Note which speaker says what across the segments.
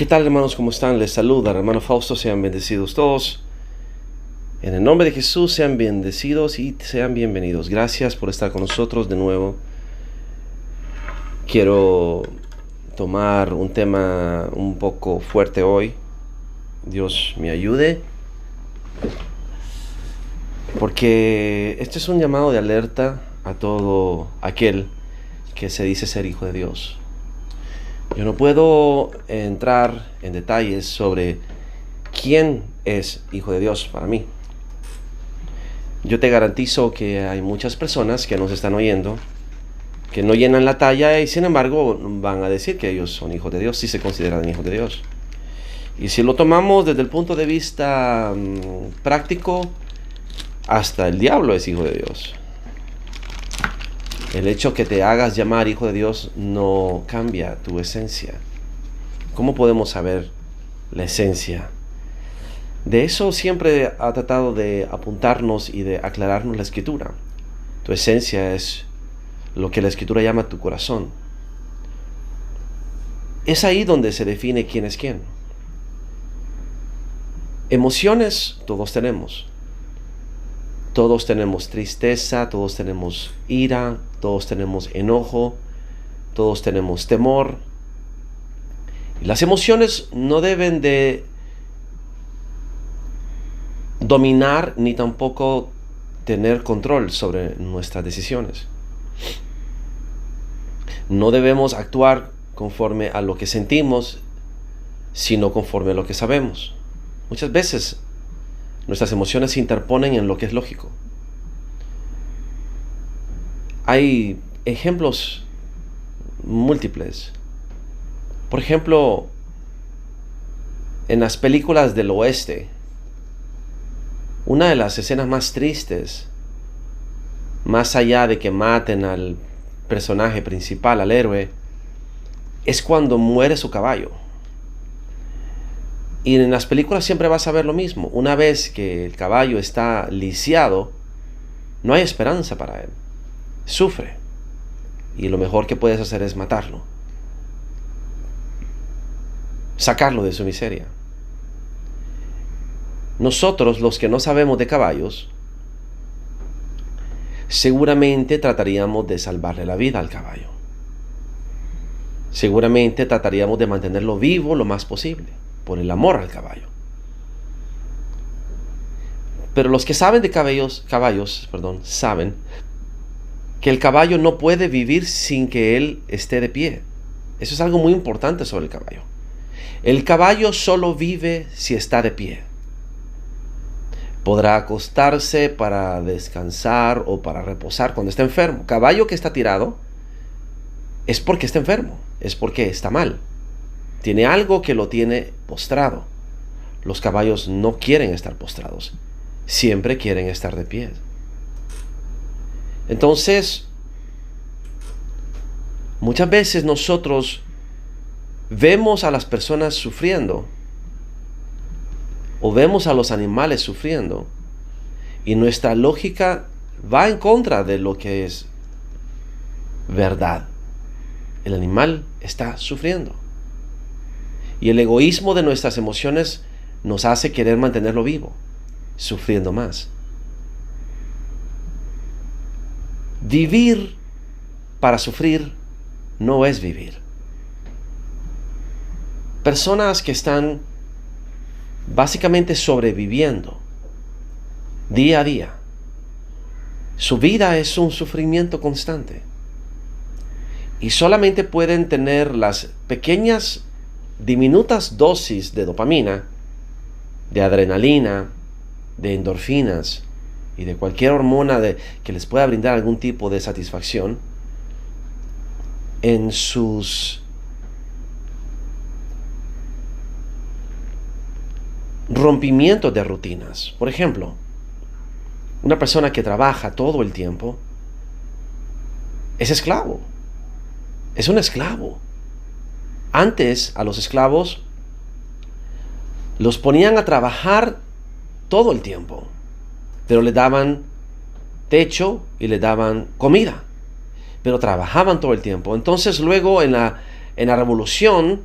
Speaker 1: ¿Qué tal, hermanos? ¿Cómo están? Les saluda el hermano Fausto. Sean bendecidos todos. En el nombre de Jesús, sean bendecidos y sean bienvenidos. Gracias por estar con nosotros de nuevo. Quiero tomar un tema un poco fuerte hoy. Dios me ayude. Porque este es un llamado de alerta a todo aquel que se dice ser hijo de Dios. Yo no puedo entrar en detalles sobre quién es hijo de Dios para mí. Yo te garantizo que hay muchas personas que nos están oyendo que no llenan la talla y sin embargo van a decir que ellos son hijos de Dios, si se consideran hijos de Dios. Y si lo tomamos desde el punto de vista práctico, hasta el diablo es hijo de Dios. El hecho que te hagas llamar hijo de Dios no cambia tu esencia. ¿Cómo podemos saber la esencia? De eso siempre ha tratado de apuntarnos y de aclararnos la Escritura. Tu esencia es lo que la Escritura llama tu corazón. Es ahí donde se define quién es quién. Emociones todos tenemos. Todos tenemos tristeza, todos tenemos ira, todos tenemos enojo, todos tenemos temor. Y las emociones no deben de dominar ni tampoco tener control sobre nuestras decisiones. No debemos actuar conforme a lo que sentimos, sino conforme a lo que sabemos. Muchas veces nuestras emociones se interponen en lo que es lógico. Hay ejemplos múltiples. Por ejemplo, en las películas del oeste, una de las escenas más tristes, más allá de que maten al personaje principal, al héroe, es cuando muere su caballo. Y en las películas siempre vas a ver lo mismo. Una vez que el caballo está lisiado, no hay esperanza para él. Sufre. Y lo mejor que puedes hacer es matarlo. Sacarlo de su miseria. Nosotros, los que no sabemos de caballos, seguramente trataríamos de salvarle la vida al caballo. Seguramente trataríamos de mantenerlo vivo lo más posible, por el amor al caballo. Pero los que saben de caballos, saben que el caballo no puede vivir sin que él esté de pie. Eso es algo muy importante sobre el caballo. El caballo solo vive si está de pie. Podrá acostarse para descansar o para reposar cuando está enfermo. Caballo que está tirado es porque está enfermo, es porque está mal. Tiene algo que lo tiene postrado. Los caballos no quieren estar postrados, siempre quieren estar de pie. Entonces, muchas veces nosotros vemos a las personas sufriendo o vemos a los animales sufriendo y nuestra lógica va en contra de lo que es verdad. El animal está sufriendo. Y el egoísmo de nuestras emociones nos hace querer mantenerlo vivo, sufriendo más. Vivir para sufrir no es vivir. Personas que están básicamente sobreviviendo día a día. Su vida es un sufrimiento constante. Y solamente pueden tener las pequeñas diminutas dosis de dopamina, de adrenalina, de endorfinas y de cualquier hormona que les pueda brindar algún tipo de satisfacción en sus rompimientos de rutinas. Por ejemplo, una persona que trabaja todo el tiempo es esclavo. Es un esclavo. Antes a los esclavos los ponían a trabajar todo el tiempo, pero le daban techo y le daban comida, pero trabajaban todo el tiempo. Entonces luego en la revolución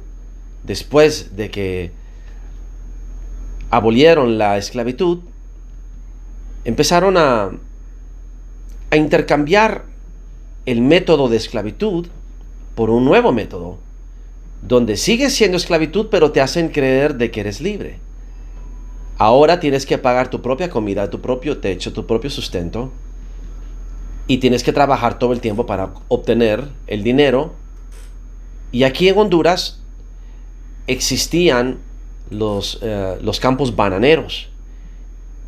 Speaker 1: después de que abolieron la esclavitud, empezaron a intercambiar el método de esclavitud por un nuevo método, donde sigue siendo esclavitud, pero te hacen creer de que eres libre. Ahora tienes que pagar tu propia comida, tu propio techo, tu propio sustento, y tienes que trabajar todo el tiempo para obtener el dinero. Y aquí en Honduras existían los campos bananeros.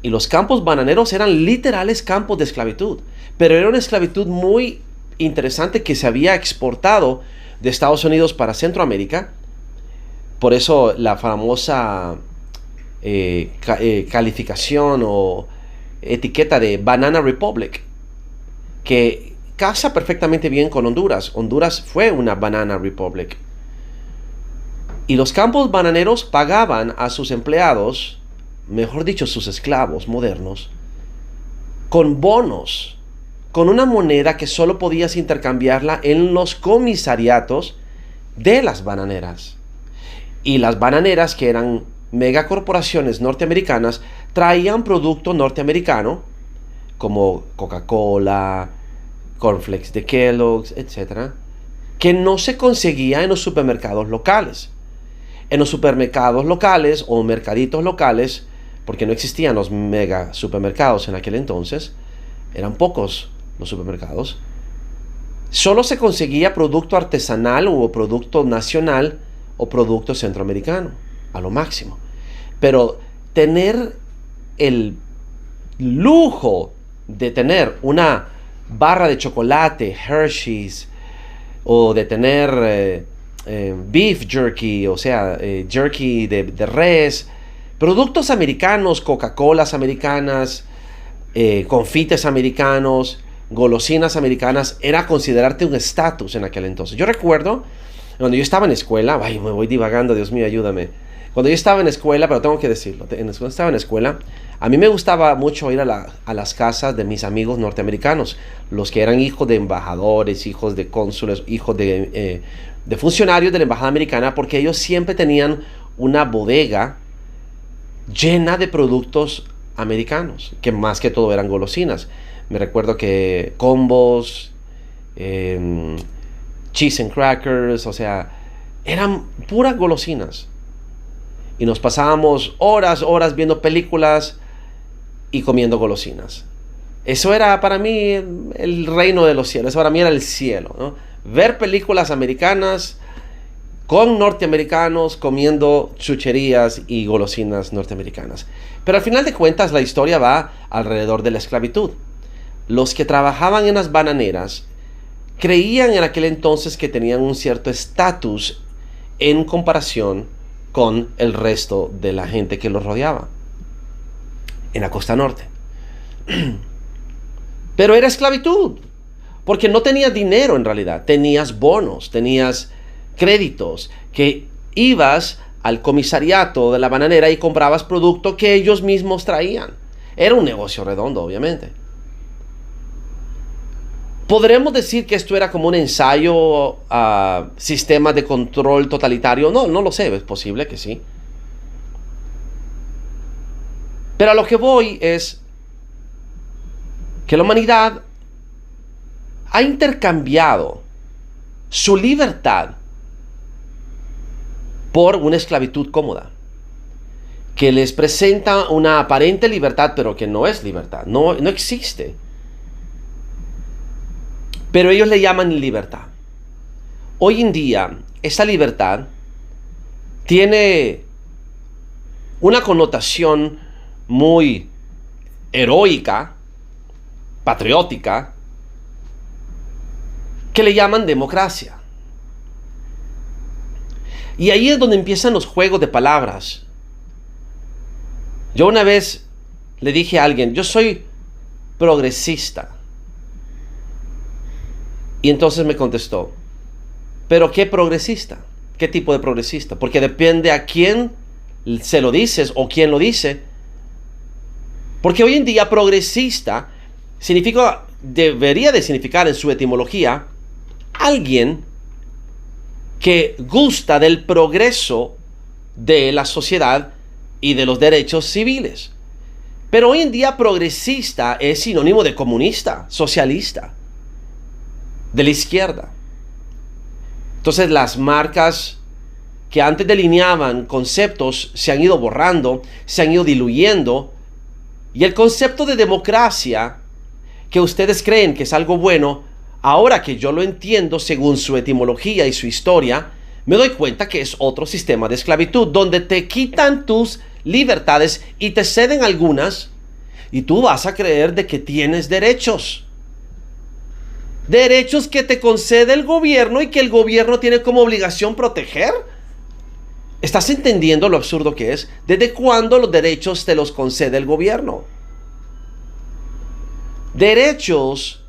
Speaker 1: Y los campos bananeros eran literales campos de esclavitud. Pero era una esclavitud muy interesante que se había exportado de Estados Unidos para Centroamérica. Por eso la famosa calificación o etiqueta de Banana Republic, que casa perfectamente bien con Honduras. Honduras fue una Banana Republic. Y los campos bananeros pagaban a sus empleados, mejor dicho, sus esclavos modernos, con bonos, con una moneda que solo podías intercambiarla en los comisariatos de las bananeras. Y las bananeras, que eran megacorporaciones norteamericanas, traían producto norteamericano, como Coca-Cola, cornflakes de Kellogg's, etc., que no se conseguía en los supermercados locales. En los supermercados locales o mercaditos locales, porque no existían los mega supermercados en aquel entonces, eran pocos los supermercados, solo se conseguía producto artesanal o producto nacional o producto centroamericano, a lo máximo. Pero tener el lujo de tener una barra de chocolate Hershey's, o de tener beef jerky, o sea, jerky de res, productos americanos, Coca-Colas americanas, confites americanos, golosinas americanas, era considerarte un estatus en aquel entonces. Yo recuerdo cuando yo estaba en escuela, ay, me voy divagando, Dios mío, ayúdame. Cuando yo estaba en escuela, pero tengo que decirlo, cuando estaba en escuela, a mí me gustaba mucho ir a las casas de mis amigos norteamericanos, los que eran hijos de embajadores, hijos de cónsules, hijos de funcionarios de la embajada americana, porque ellos siempre tenían una bodega llena de productos americanos, que más que todo eran golosinas. Me recuerdo que combos, cheese and crackers, o sea, eran puras golosinas. Y nos pasábamos horas viendo películas y comiendo golosinas. Eso era para mí el reino de los cielos. Eso para mí era el cielo, ¿no? Ver películas americanas con norteamericanos comiendo chucherías y golosinas norteamericanas. Pero al final de cuentas la historia va alrededor de la esclavitud. Los que trabajaban en las bananeras creían en aquel entonces que tenían un cierto estatus en comparación con el resto de la gente que los rodeaba en la costa norte. Pero era esclavitud, porque no tenías dinero en realidad, tenías bonos, tenías créditos, que ibas al comisariato de la bananera y comprabas producto que ellos mismos traían. Era un negocio redondo, obviamente. ¿Podremos decir que esto era como un ensayo a sistemas de control totalitario? No, no lo sé, es posible que sí. Pero a lo que voy es que la humanidad ha intercambiado su libertad por una esclavitud cómoda, que les presenta una aparente libertad, pero que no es libertad, no existe. Pero ellos le llaman libertad. Hoy en día, esa libertad tiene una connotación muy heroica, patriótica, que le llaman democracia. Y ahí es donde empiezan los juegos de palabras. Yo una vez le dije a alguien, yo soy progresista. Y entonces me contestó, ¿pero qué progresista? ¿Qué tipo de progresista? Porque depende a quién se lo dices o quién lo dice. Porque hoy en día progresista debería de significar en su etimología alguien que gusta del progreso de la sociedad y de los derechos civiles. Pero hoy en día progresista es sinónimo de comunista, socialista, de la izquierda. Entonces las marcas que antes delineaban conceptos se han ido borrando, se han ido diluyendo, y el concepto de democracia que ustedes creen que es algo bueno, ahora que yo lo entiendo según su etimología y su historia, me doy cuenta que es otro sistema de esclavitud, donde te quitan tus libertades y te ceden algunas, y tú vas a creer de que tienes derechos. Derechos que te concede el gobierno y que el gobierno tiene como obligación proteger. ¿Estás entendiendo lo absurdo que es? ¿Desde cuándo los derechos te los concede el gobierno? Derechos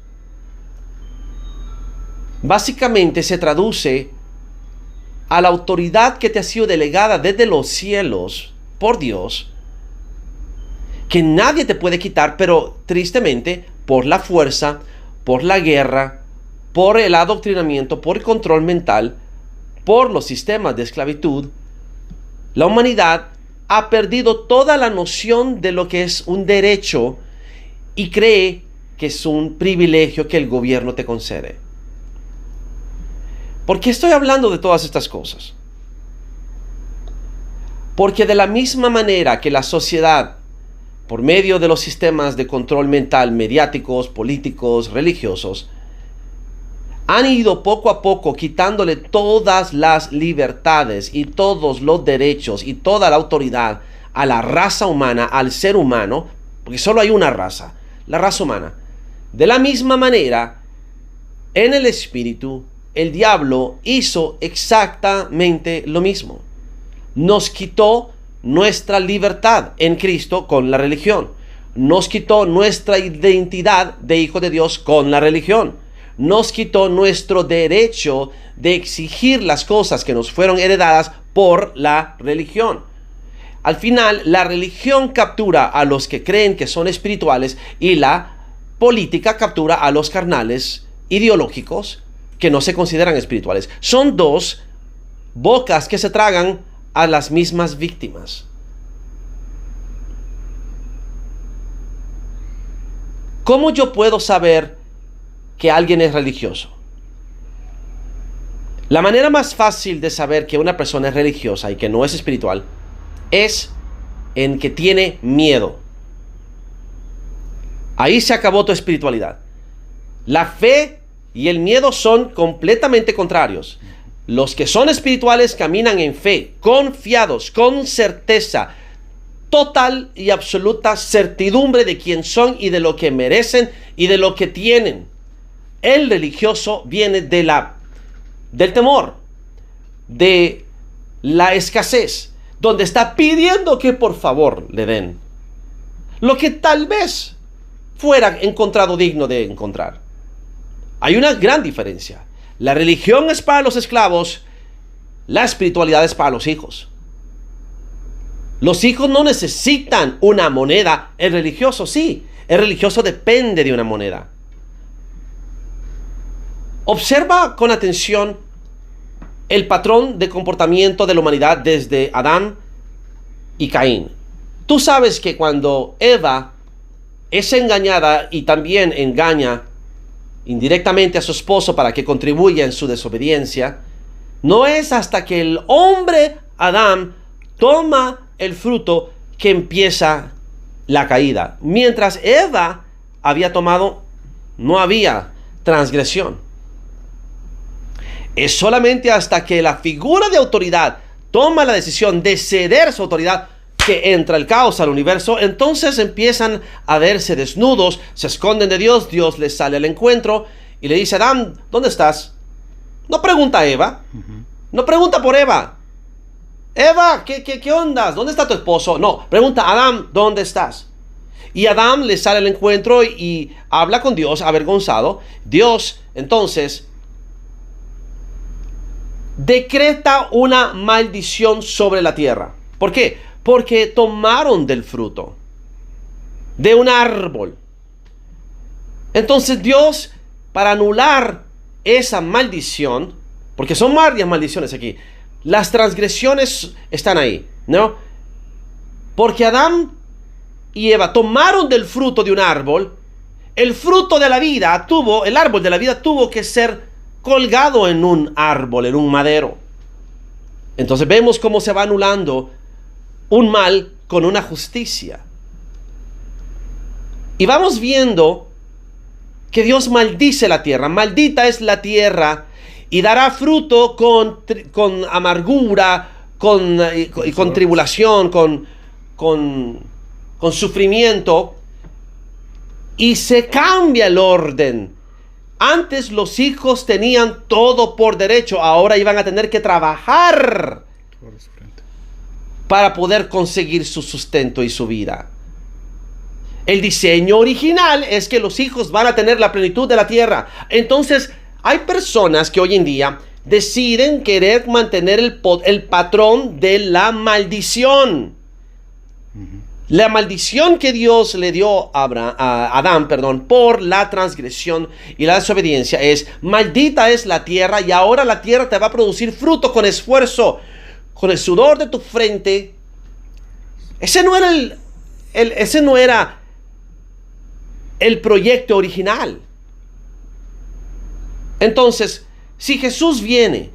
Speaker 1: básicamente se traduce a la autoridad que te ha sido delegada desde los cielos por Dios, que nadie te puede quitar, pero tristemente por la fuerza, por la guerra, por el adoctrinamiento, por el control mental, por los sistemas de esclavitud, la humanidad ha perdido toda la noción de lo que es un derecho y cree que es un privilegio que el gobierno te concede. ¿Por qué estoy hablando de todas estas cosas? Porque de la misma manera que la sociedad, por medio de los sistemas de control mental, mediáticos, políticos, religiosos, han ido poco a poco quitándole todas las libertades y todos los derechos y toda la autoridad a la raza humana, al ser humano, porque solo hay una raza, la raza humana. De la misma manera, en el espíritu, el diablo hizo exactamente lo mismo. Nos quitó nuestra libertad en Cristo con la religión. Nos quitó nuestra identidad de hijo de Dios con la religión. Nos quitó nuestro derecho de exigir las cosas que nos fueron heredadas por la religión. Al final, la religión captura a los que creen que son espirituales y la política captura a los carnales ideológicos que no se consideran espirituales. Son dos bocas que se tragan a las mismas víctimas. ¿Cómo yo puedo saber que alguien es religioso? La manera más fácil de saber que una persona es religiosa y que no es espiritual es en que tiene miedo. Ahí se acabó tu espiritualidad. La fe y el miedo son completamente contrarios. Los que son espirituales caminan en fe, confiados, con certeza, total y absoluta certidumbre de quién son y de lo que merecen y de lo que tienen. El religioso viene del temor, de la escasez, donde está pidiendo que por favor le den lo que tal vez fuera encontrado digno de encontrar. Hay una gran diferencia. La religión es para los esclavos, la espiritualidad es para los hijos. Los hijos no necesitan una moneda, el religioso sí. El religioso depende de una moneda. Observa con atención el patrón de comportamiento de la humanidad desde Adán y Caín. Tú sabes que cuando Eva es engañada y también engaña indirectamente a su esposo para que contribuya en su desobediencia, no es hasta que el hombre Adán toma el fruto que empieza la caída. Mientras Eva había tomado, no había transgresión. Es solamente hasta que la figura de autoridad toma la decisión de ceder su autoridad que entra el caos al universo. Entonces empiezan a verse desnudos, se esconden de Dios, Dios les sale al encuentro y le dice: Adán, ¿dónde estás? No pregunta a Eva, no pregunta por Eva. Eva, ¿qué ondas? ¿Dónde está tu esposo? No, pregunta: Adán, ¿dónde estás? Y Adán le sale al encuentro y habla con Dios avergonzado. Dios entonces decreta una maldición sobre la tierra. ¿Por qué? Porque tomaron del fruto de un árbol. Entonces Dios, para anular esa maldición, porque son varias maldiciones aquí. Las transgresiones están ahí, ¿no? Porque Adán y Eva tomaron del fruto de un árbol. El fruto de la vida el árbol de la vida tuvo que ser colgado en un árbol, en un madero. Entonces vemos cómo se va anulando un mal con una justicia. Y vamos viendo que Dios maldice la tierra. Maldita es la tierra y dará fruto con amargura, con tribulación, con sufrimiento. Y se cambia el orden. Antes los hijos tenían todo por derecho, ahora iban a tener que trabajar para poder conseguir su sustento y su vida. El diseño original es que los hijos van a tener la plenitud de la tierra. Entonces, hay personas que hoy en día deciden querer mantener el patrón de la maldición. La maldición que Dios le dio a Adán, por la transgresión y la desobediencia es: maldita es la tierra, y ahora la tierra te va a producir fruto con esfuerzo, con el sudor de tu frente. Ese no era el proyecto original. Entonces, si Jesús viene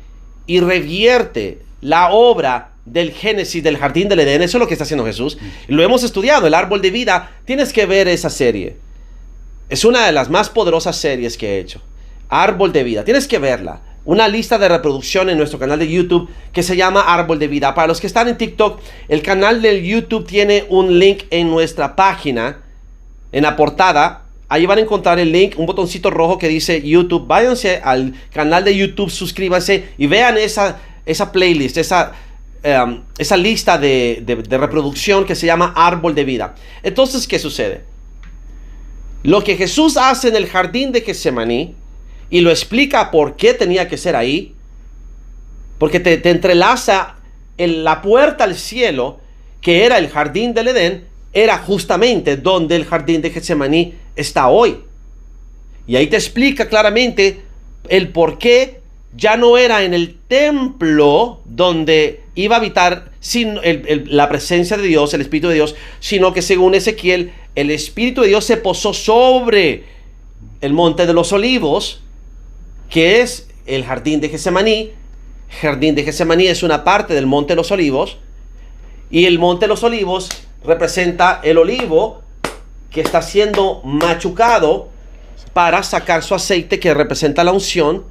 Speaker 1: y revierte la obra del Génesis, del jardín del Edén, eso es lo que está haciendo Jesús. Lo hemos estudiado, el árbol de vida. Tienes que ver esa serie. Es una de las más poderosas series que he hecho. Árbol de vida, tienes que verla. Una lista de reproducción en nuestro canal de YouTube que se llama Árbol de Vida. Para los que están en TikTok, el canal del YouTube tiene un link en nuestra página, en la portada. Ahí van a encontrar el link, un botoncito rojo que dice YouTube. Váyanse al canal de YouTube, suscríbanse y vean esa playlist, esa lista de reproducción que se llama Árbol de Vida. Entonces, ¿qué sucede? Lo que Jesús hace en el jardín de Getsemaní, y lo explica por qué tenía que ser ahí, porque te entrelaza la puerta al cielo, que era el jardín del Edén, era justamente donde el jardín de Getsemaní está hoy. Y ahí te explica claramente el por qué ya no era en el templo donde iba a habitar la presencia de Dios, el Espíritu de Dios, sino que según Ezequiel, el Espíritu de Dios se posó sobre el Monte de los Olivos, que es el jardín de Getsemaní. Jardín de Getsemaní es una parte del Monte de los Olivos, y el Monte de los Olivos representa el olivo que está siendo machucado para sacar su aceite, que representa la unción.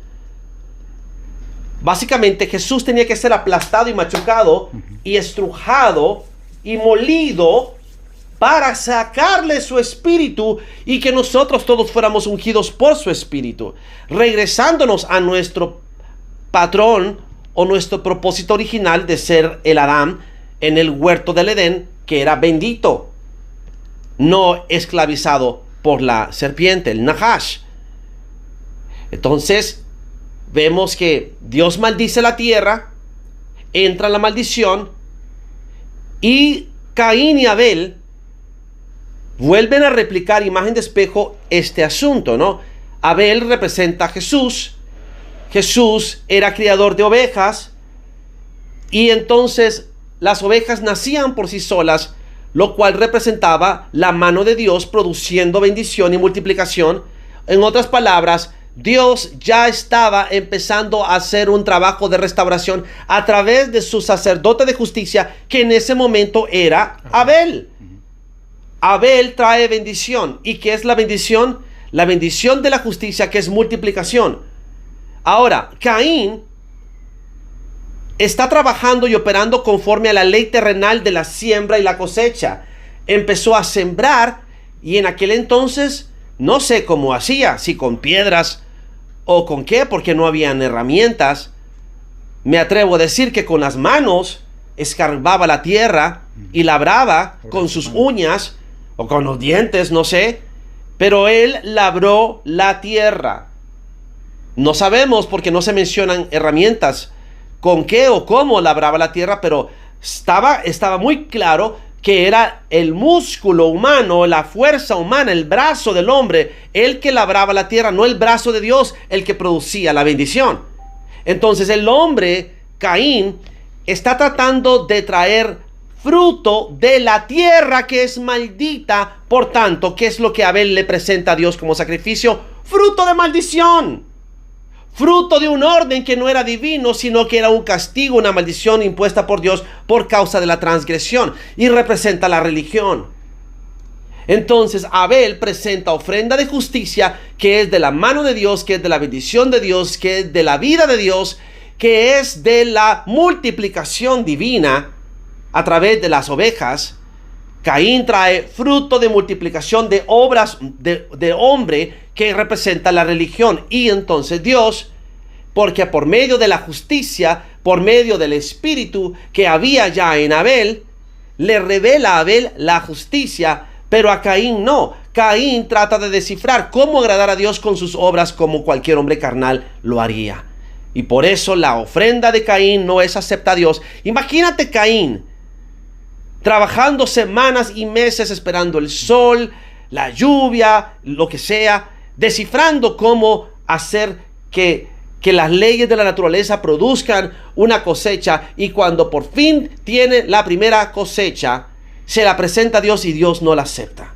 Speaker 1: Básicamente Jesús tenía que ser aplastado y machucado y estrujado y molido para sacarle su espíritu y que nosotros todos fuéramos ungidos por su espíritu, regresándonos a nuestro patrón o nuestro propósito original de ser el Adán en el huerto del Edén, que era bendito, no esclavizado por la serpiente, el Nahash. Entonces vemos que Dios maldice la tierra, entra la maldición, y Caín y Abel vuelven a replicar imagen de espejo este asunto, ¿no? Abel representa a Jesús. Jesús era criador de ovejas, y entonces las ovejas nacían por sí solas, lo cual representaba la mano de Dios produciendo bendición y multiplicación. En otras palabras, Dios ya estaba empezando a hacer un trabajo de restauración a través de su sacerdote de justicia, que en ese momento era Abel. Abel trae bendición. ¿Y qué es la bendición? La bendición de la justicia, que es multiplicación. Ahora, Caín está trabajando y operando conforme a la ley terrenal de la siembra y la cosecha. Empezó a sembrar, y en aquel entonces no sé cómo hacía, si con piedras o con qué, porque no habían herramientas. Me atrevo a decir que con las manos escarbaba la tierra y labraba con sus uñas o con los dientes, no sé, pero él labró la tierra. No sabemos, porque no se mencionan herramientas con qué o cómo labraba la tierra, pero estaba muy claro que era el músculo humano, la fuerza humana, el brazo del hombre, el que labraba la tierra, no el brazo de Dios el que producía la bendición. Entonces el hombre, Caín, está tratando de traer fruto de la tierra que es maldita. Por tanto, ¿qué es lo que Abel le presenta a Dios como sacrificio? Fruto de maldición. Fruto de un orden que no era divino, sino que era un castigo, una maldición impuesta por Dios por causa de la transgresión. Y representa la religión. Entonces Abel presenta ofrenda de justicia, que es de la mano de Dios, que es de la bendición de Dios, que es de la vida de Dios, que es de la multiplicación divina a través de las ovejas. Caín trae fruto de multiplicación de obras de hombre, que representa la religión. Y entonces Dios, porque por medio de la justicia, por medio del espíritu que había ya en Abel, le revela a Abel la justicia, pero a Caín no. Caín trata de descifrar cómo agradar a Dios con sus obras, como cualquier hombre carnal lo haría. Y por eso la ofrenda de Caín no es acepta a Dios. Imagínate Caín trabajando semanas y meses esperando el sol, la lluvia, lo que sea, descifrando cómo hacer que las leyes de la naturaleza produzcan una cosecha, y cuando por fin tiene la primera cosecha, se la presenta a Dios y Dios no la acepta.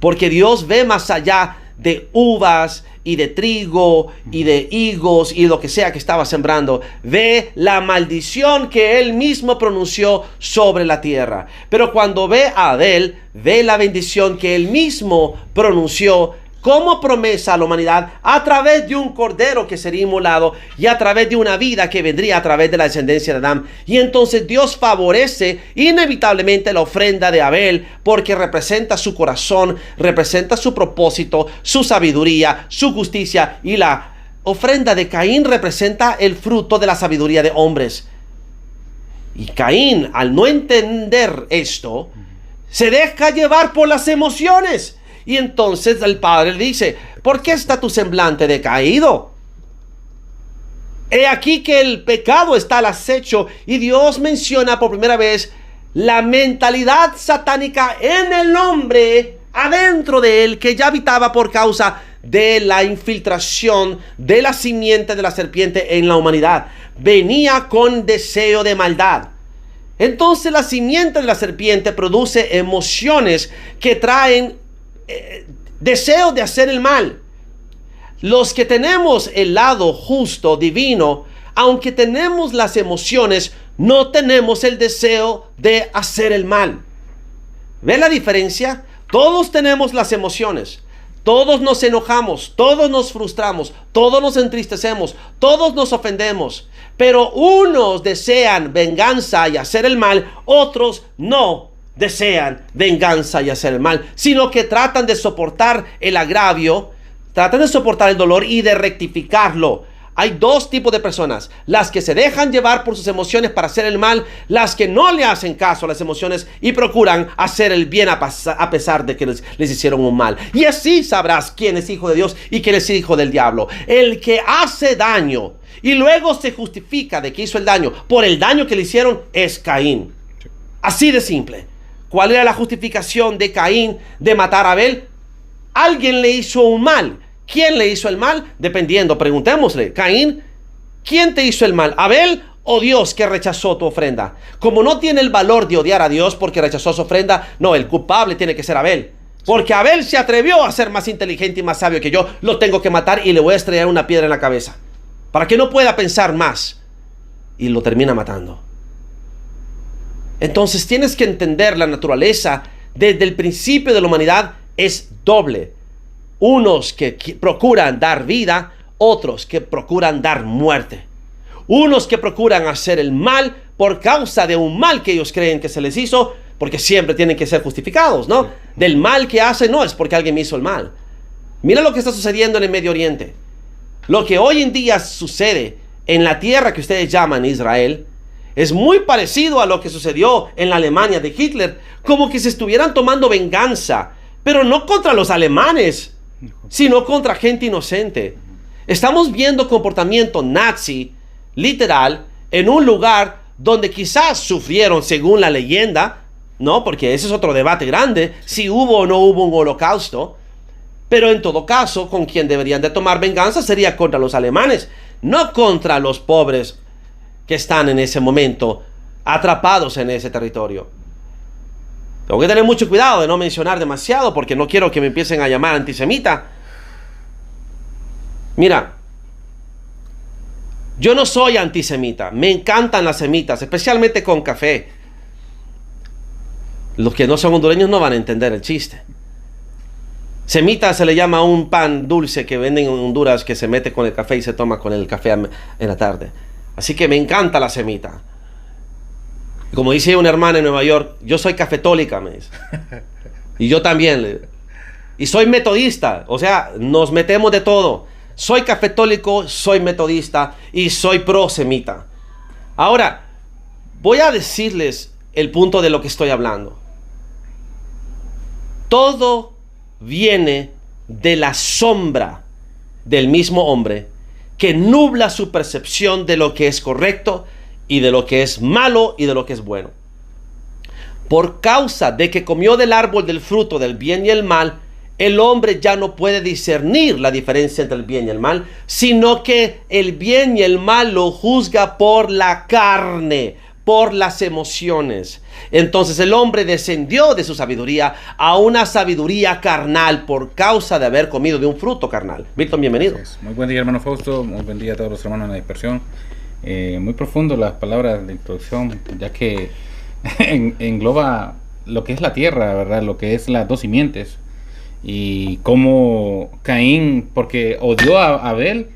Speaker 1: Porque Dios ve más allá de uvas y de trigo y de higos y lo que sea que estaba sembrando. Ve la maldición que él mismo pronunció sobre la tierra. Pero cuando ve a Abel, ve la bendición que él mismo pronunció como promesa a la humanidad a través de un cordero que sería inmolado y a través de una vida que vendría a través de la descendencia de Adán. Y entonces Dios favorece inevitablemente la ofrenda de Abel, porque representa su corazón, representa su propósito, su sabiduría, su justicia, y la ofrenda de Caín representa el fruto de la sabiduría de hombres. Y Caín, al no entender esto, se deja llevar por las emociones. Y entonces el padre le dice: ¿por qué está tu semblante decaído? He aquí que el pecado está al acecho. Y Dios menciona por primera vez la mentalidad satánica en el hombre, adentro de él, que ya habitaba por causa de la infiltración de la simiente de la serpiente en la humanidad. Venía con deseo de maldad. Entonces la simiente de la serpiente produce emociones que traen deseo de hacer el mal. Los que tenemos el lado justo, divino, aunque tenemos las emociones, no tenemos el deseo de hacer el mal. ¿Ve la diferencia? Todos tenemos las emociones. Todos nos enojamos, todos nos frustramos, todos nos entristecemos, todos nos ofendemos. Pero unos desean venganza y hacer el mal, otros no desean venganza y hacer el mal, sino que tratan de soportar el agravio, tratan de soportar el dolor y de rectificarlo. Hay dos tipos de personas: las que se dejan llevar por sus emociones para hacer el mal, las que no le hacen caso a las emociones y procuran hacer el bien a pesar de que les hicieron un mal. Y así sabrás quién es hijo de Dios y quién es hijo del diablo. El que hace daño y luego se justifica de que hizo el daño por el daño que le hicieron es Caín. Así de simple. ¿Cuál era la justificación de Caín de matar a Abel? Alguien le hizo un mal. ¿Quién le hizo el mal? Dependiendo, preguntémosle: Caín, ¿quién te hizo el mal? ¿Abel o Dios, que rechazó tu ofrenda? Como no tiene el valor de odiar a Dios porque rechazó su ofrenda, no, el culpable tiene que ser Abel. Porque Abel se atrevió a ser más inteligente y más sabio que yo. Lo tengo que matar y le voy a estrellar una piedra en la cabeza para que no pueda pensar más. Y lo termina matando. Entonces tienes que entender la naturaleza desde el principio de la humanidad es doble. Unos que procuran dar vida, otros que procuran dar muerte. Unos que procuran hacer el mal por causa de un mal que ellos creen que se les hizo, porque siempre tienen que ser justificados, ¿no? Del mal que hacen no es porque alguien me hizo el mal. Mira lo que está sucediendo en el Medio Oriente. Lo que hoy en día sucede en la tierra que ustedes llaman Israel es muy parecido a lo que sucedió en la Alemania de Hitler, como que se estuvieran tomando venganza, pero no contra los alemanes, sino contra gente inocente. Estamos viendo comportamiento nazi, literal, en un lugar donde quizás sufrieron, según la leyenda, ¿no? Porque ese es otro debate grande, si hubo o no hubo un holocausto. Pero en todo caso, con quien deberían de tomar venganza sería contra los alemanes. no contra los pobres que están en ese momento atrapados en ese territorio. Tengo que tener mucho cuidado de no mencionar demasiado porque no quiero que me empiecen a llamar antisemita. Mira, yo no soy antisemita, me encantan las semitas, especialmente con café. Los que no son hondureños no van a entender el chiste. Semita se le llama a un pan dulce que venden en Honduras que se mete con el café y se toma con el café en la tarde. Así que me encanta la semita. Como dice una hermana en Nueva York, yo soy cafetólica, me dice. Y yo también. Y soy metodista, o sea, nos metemos de todo. Soy cafetólico, soy metodista y soy pro semita. Ahora, voy a decirles el punto de lo que estoy hablando. Todo viene de la sombra del mismo hombre que nubla su percepción de lo que es correcto y de lo que es malo y de lo que es bueno. Por causa de que comió del árbol del fruto del bien y el mal, el hombre ya no puede discernir la diferencia entre el bien y el mal, sino que el bien y el mal lo juzga por la carne, por las emociones. Entonces el hombre descendió de su sabiduría a una sabiduría carnal por causa de haber comido de un fruto carnal. Víctor, bienvenido.
Speaker 2: Muy buen día, hermano Fausto. Muy buen día a todos los hermanos en la dispersión. Muy profundo las palabras de introducción, ya que engloba lo que es la tierra, ¿verdad? Lo que es las dos simientes. Y cómo Caín, porque odió a Abel,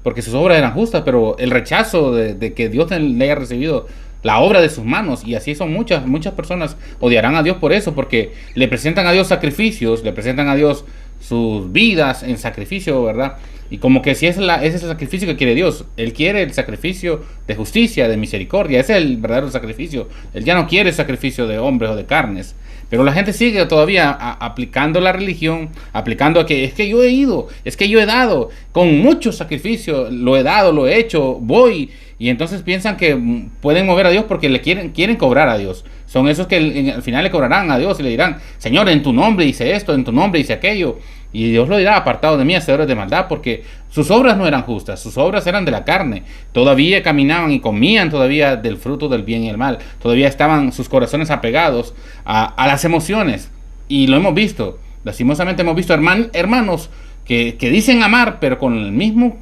Speaker 2: porque sus obras eran justas, pero el rechazo de que Dios le haya recibido la obra de sus manos, y así son muchas personas odiarán a Dios por eso, porque le presentan a Dios sacrificios, le presentan a Dios sus vidas en sacrificio, ¿verdad? Y como que si ese es el sacrificio que quiere Dios. Él quiere el sacrificio de justicia, de misericordia. Ese es el verdadero sacrificio. Él ya no quiere el sacrificio de hombres o de carnes. Pero la gente sigue todavía aplicando la religión, aplicando a que es que yo he ido, es que yo he dado, con mucho sacrificio, lo he dado, lo he hecho, voy. Y entonces piensan que pueden mover a Dios porque le quieren cobrar a Dios. Son esos que al final le cobrarán a Dios y le dirán, Señor, en tu nombre hice esto, en tu nombre hice aquello. Y Dios lo dirá, apartado de mí, hacedores de maldad, porque sus obras no eran justas, sus obras eran de la carne. Todavía caminaban y comían todavía del fruto del bien y el mal. Todavía estaban sus corazones apegados a las emociones. Y lo hemos visto, lastimosamente hemos visto hermanos que dicen amar, pero con el mismo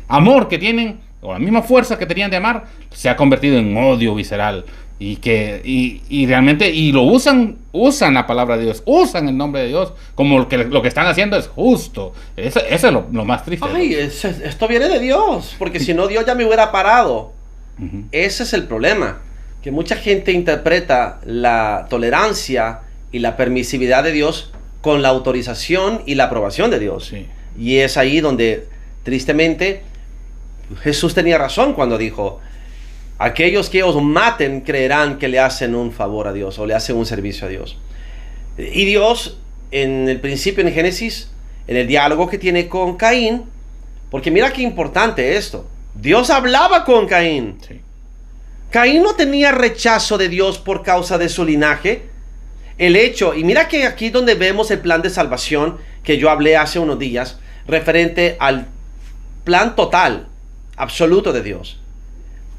Speaker 2: amor que tienen, o la misma fuerza que tenían de amar, se ha convertido en odio visceral. Y realmente lo usan la palabra de Dios, usan el nombre de Dios, como lo que están haciendo es justo. Eso es lo más triste.
Speaker 1: Ay, esto viene de Dios, porque si no Dios ya me hubiera parado. Ese es el problema, que mucha gente interpreta la tolerancia y la permisividad de Dios con la autorización y la aprobación de Dios.
Speaker 2: Sí.
Speaker 1: Y es ahí donde, tristemente, Jesús tenía razón cuando dijo: aquellos que os maten creerán que le hacen un favor a Dios o le hacen un servicio a Dios. Y Dios, en el principio, en Génesis, en el diálogo que tiene con Caín, porque mira qué importante esto, Dios hablaba con Caín.
Speaker 2: Sí.
Speaker 1: Caín no tenía rechazo de Dios por causa de su linaje. El hecho, y mira que aquí donde vemos el plan de salvación que yo hablé hace unos días, referente al plan total, absoluto de Dios.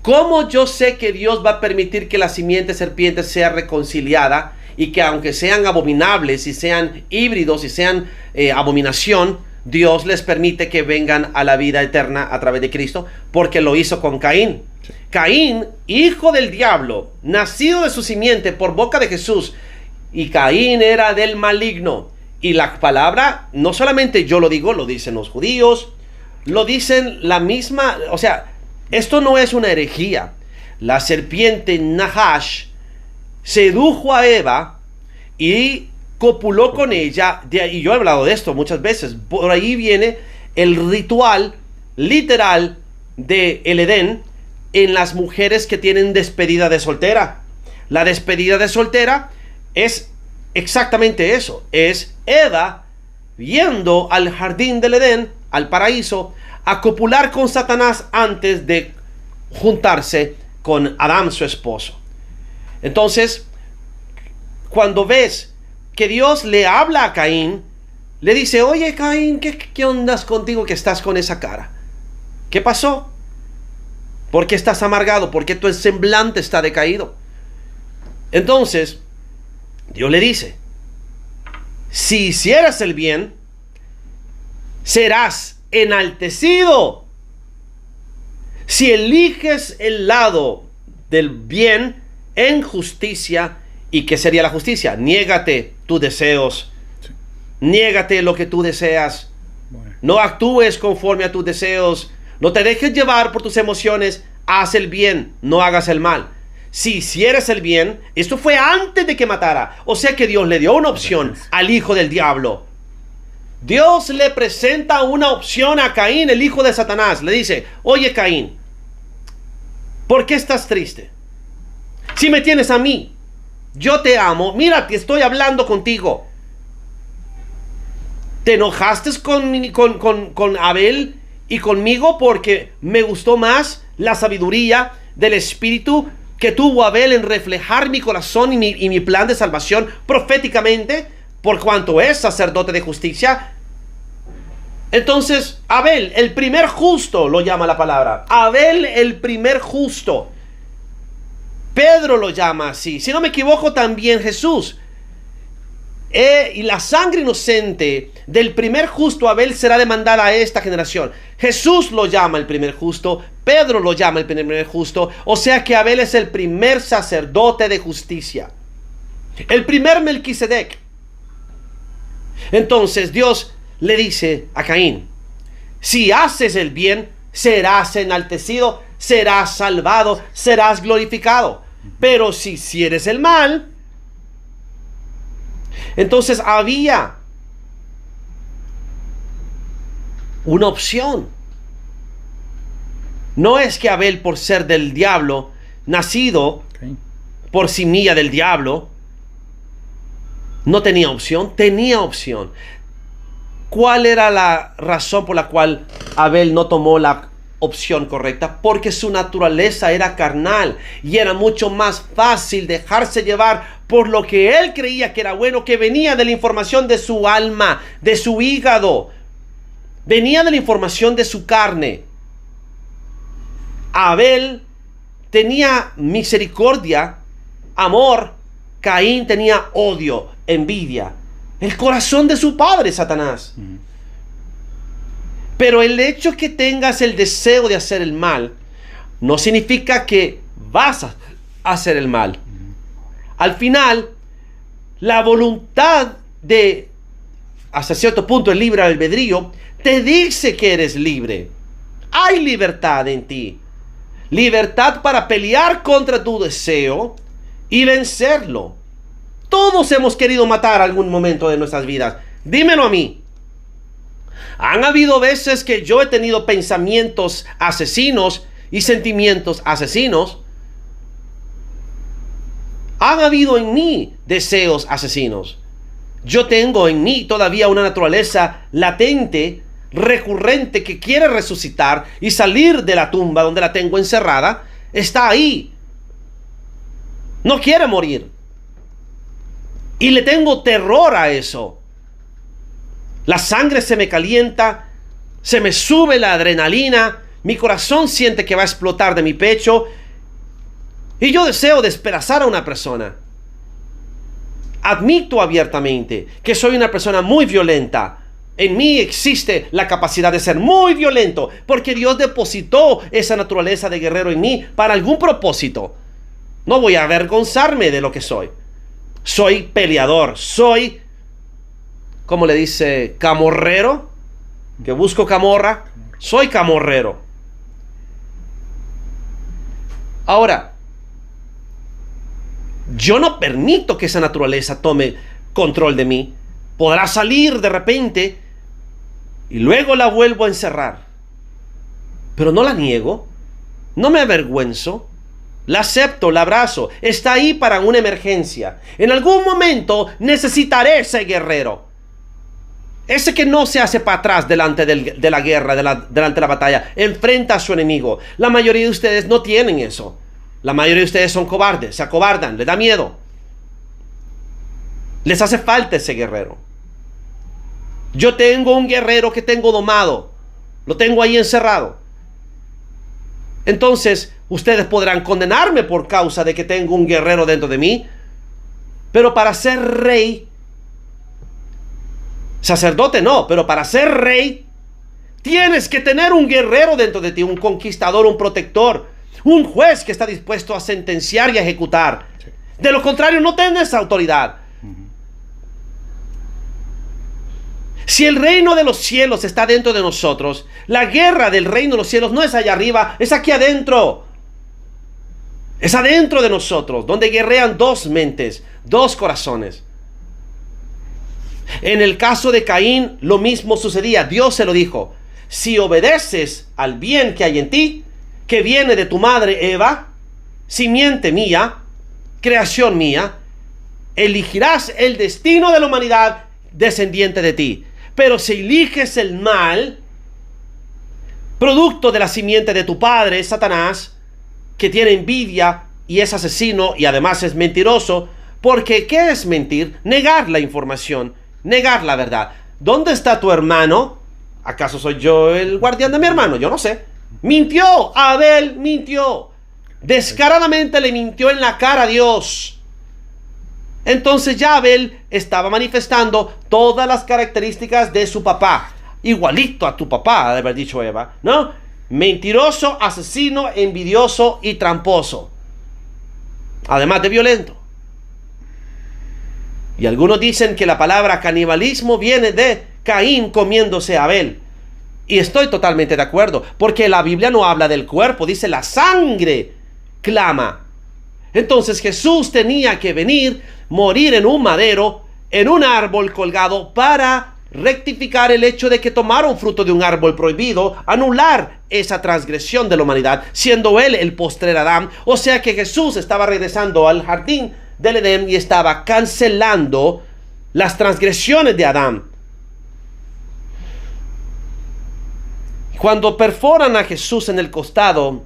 Speaker 1: ¿Cómo yo sé que Dios va a permitir que la simiente serpiente sea reconciliada y que aunque sean abominables y sean híbridos y sean abominación, Dios les permite que vengan a la vida eterna a través de Cristo? Porque lo hizo con Caín. Sí. Caín, hijo del diablo, nacido de su simiente por boca de Jesús, y Caín era del maligno. Y la palabra, no solamente yo lo digo, lo dicen los judíos, lo dicen la misma, o sea, esto no es una herejía. La serpiente Nahash sedujo a Eva y copuló con ella. Y yo he hablado de esto muchas veces. Por ahí viene el ritual literal de el Edén en las mujeres que tienen despedida de soltera. La despedida de soltera es exactamente eso. Es Eva yendo al jardín del Edén, al paraíso, a copular con Satanás antes de juntarse con Adán, su esposo. Entonces, cuando ves que Dios le habla a Caín, le dice: oye Caín, ¿qué ondas contigo que estás con esa cara? ¿Qué pasó? ¿Por qué estás amargado? ¿Por qué tu semblante está decaído? Entonces, Dios le dice, si hicieras el bien, serás enaltecido. Si eliges el lado del bien en justicia, ¿y qué sería la justicia? Niégate tus deseos. Sí. Niégate lo que tú deseas. Bueno. No actúes conforme a tus deseos. No te dejes llevar por tus emociones. Haz el bien, no hagas el mal. Si hicieras el bien, esto fue antes de que matara. O sea que Dios le dio una opción al hijo del diablo. Dios le presenta una opción a Caín, el hijo de Satanás. Le dice, oye Caín, ¿por qué estás triste? Si me tienes a mí, yo te amo, mira que estoy hablando contigo. ¿Te enojaste con Abel y conmigo porque me gustó más la sabiduría del Espíritu que tuvo Abel en reflejar mi corazón y mi plan de salvación proféticamente, por cuanto es sacerdote de justicia? Entonces, Abel, el primer justo, lo llama la palabra. Abel, el primer justo. Pedro lo llama así. Si no me equivoco, también Jesús. Y la sangre inocente del primer justo Abel será demandada a esta generación. Jesús lo llama el primer justo. Pedro lo llama el primer justo. O sea que Abel es el primer sacerdote de justicia. El primer Melquisedec. Entonces Dios le dice a Caín, si haces el bien, serás enaltecido, serás salvado, serás glorificado. Pero si hicieres el mal, entonces había una opción. No es que Abel, por ser del diablo, nacido por semilla del diablo, no tenía opción. Tenía opción. ¿Cuál era la razón por la cual Abel no tomó la opción correcta? Porque su naturaleza era carnal y era mucho más fácil dejarse llevar por lo que él creía que era bueno, que venía de la información de su alma, de su hígado, venía de la información de su carne. Abel tenía misericordia, amor. Caín tenía odio, envidia, el corazón de su padre, Satanás. Pero el hecho que tengas el deseo de hacer el mal no significa que vas a hacer el mal. Al final, la voluntad de, hasta cierto punto, el libre albedrío, te dice que eres libre. Hay libertad en ti. Libertad para pelear contra tu deseo y vencerlo. Todos hemos querido matar algún momento de nuestras vidas. Dímelo a mí. Han habido veces que yo he tenido pensamientos asesinos y sentimientos asesinos. Han habido en mí deseos asesinos. Yo tengo en mí todavía una naturaleza latente, recurrente, que quiere resucitar y salir de la tumba donde la tengo encerrada. Está ahí. No quiere morir. Y le tengo terror a eso. La sangre se me calienta, se me sube la adrenalina, mi corazón siente que va a explotar de mi pecho y yo deseo despedazar a una persona. Admito abiertamente que soy una persona muy violenta. En mí existe la capacidad de ser muy violento porque Dios depositó esa naturaleza de guerrero en mí para algún propósito. No voy a avergonzarme de lo que soy. Soy peleador, soy, ¿cómo le dice? Camorrero, que busco camorra. Soy camorrero. Ahora, yo no permito que esa naturaleza tome control de mí. Podrá salir de repente y luego la vuelvo a encerrar. Pero no la niego, no me avergüenzo. La acepto, la abrazo. Está ahí para una emergencia. En algún momento necesitaré ese guerrero. Ese que no se hace para atrás delante de la guerra, delante de la batalla. Enfrenta a su enemigo. La mayoría de ustedes no tienen eso. La mayoría de ustedes son cobardes, se acobardan, les da miedo. Les hace falta ese guerrero. Yo tengo un guerrero que tengo domado. Lo tengo ahí encerrado. Entonces, ustedes podrán condenarme por causa de que tengo un guerrero dentro de mí. Pero para ser rey, sacerdote no, pero para ser rey, tienes que tener un guerrero dentro de ti, un conquistador, un protector, un juez que está dispuesto a sentenciar y a ejecutar. Sí. De lo contrario, no tienes autoridad. Si el reino de los cielos está dentro de nosotros, la guerra del reino de los cielos no es allá arriba, es aquí adentro. Es adentro de nosotros, donde guerrean dos mentes, dos corazones. En el caso de Caín, lo mismo sucedía. Dios se lo dijo: si obedeces al bien que hay en ti, que viene de tu madre Eva, simiente mía, creación mía, elegirás el destino de la humanidad descendiente de ti. Pero si eliges el mal, producto de la simiente de tu padre, Satanás, que tiene envidia y es asesino y además es mentiroso, porque ¿qué es mentir? Negar la información, negar la verdad. ¿Dónde está tu hermano? ¿Acaso soy yo el guardián de mi hermano? Yo no sé. Mintió, Abel mintió. Descaradamente le mintió en la cara a Dios. Entonces ya Abel estaba manifestando todas las características de su papá. Igualito a tu papá, de haber dicho Eva, ¿no? Mentiroso, asesino, envidioso y tramposo. Además de violento. Y algunos dicen que la palabra canibalismo viene de Caín comiéndose a Abel. Y estoy totalmente de acuerdo, porque la Biblia no habla del cuerpo, dice la sangre clama. Entonces Jesús tenía que venir, morir en un madero, en un árbol colgado, para rectificar el hecho de que tomaron fruto de un árbol prohibido, anular esa transgresión de la humanidad, siendo él el postrer Adán. O sea que Jesús estaba regresando al jardín del Edén y estaba cancelando las transgresiones de Adán. Cuando perforan a Jesús en el costado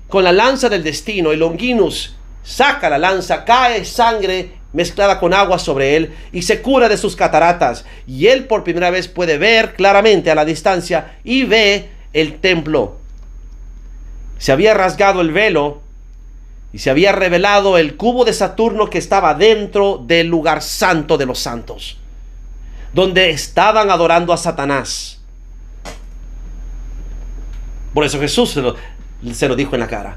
Speaker 1: con la lanza del destino, y Longinus saca la lanza, cae sangre mezclada con agua sobre él y se cura de sus cataratas, y él por primera vez puede ver claramente a la distancia y ve el templo. Se había rasgado el velo y se había revelado el cubo de Saturno que estaba dentro del lugar santo de los santos, donde estaban adorando a Satanás. Por eso Jesús se lo dijo en la cara.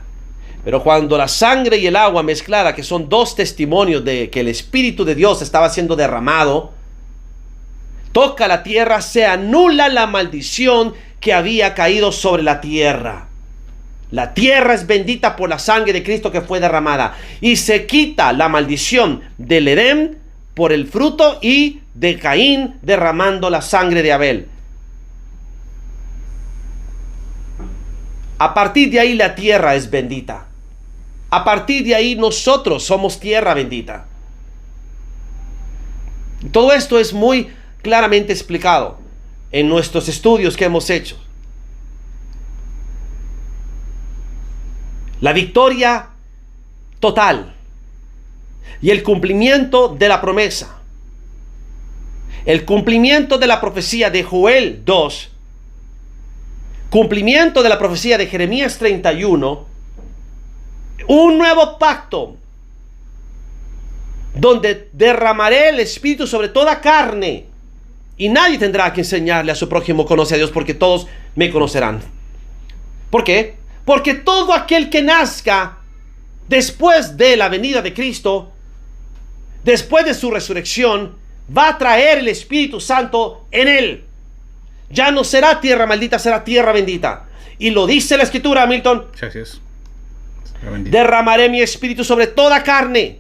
Speaker 1: Pero cuando la sangre y el agua mezclada, que son dos testimonios de que el Espíritu de Dios estaba siendo derramado, toca la tierra, se anula la maldición que había caído sobre la tierra. La tierra es bendita por la sangre de Cristo que fue derramada. Y se quita la maldición del Edén por el fruto y de Caín derramando la sangre de Abel. A partir de ahí la tierra es bendita. A partir de ahí nosotros somos tierra bendita. Todo esto es muy claramente explicado en nuestros estudios que hemos hecho. La victoria total y el cumplimiento de la promesa. El cumplimiento de la profecía de Joel 2. Cumplimiento de la profecía de Jeremías 31. Un nuevo pacto donde derramaré el Espíritu sobre toda carne y nadie tendrá que enseñarle a su prójimo conoce a Dios, porque todos me conocerán. ¿Por qué? Porque todo aquel que nazca después de la venida de Cristo, después de su resurrección, va a traer el Espíritu Santo en él. Ya no será tierra maldita, será tierra bendita. Y lo dice la Escritura, Milton.
Speaker 2: Así es.
Speaker 1: Derramaré mi espíritu sobre toda carne.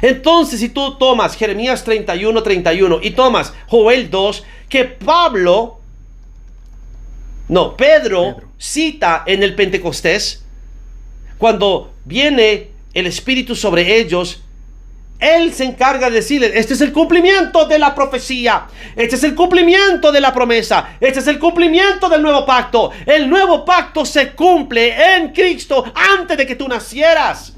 Speaker 1: Entonces, si tú tomas Jeremías 31 y tomas Joel 2, que Pedro cita en el Pentecostés, cuando viene el Espíritu sobre ellos, él se encarga de decirles: este es el cumplimiento de la profecía, este es el cumplimiento de la promesa, este es el cumplimiento del nuevo pacto. El nuevo pacto se cumple en Cristo antes de que tú nacieras,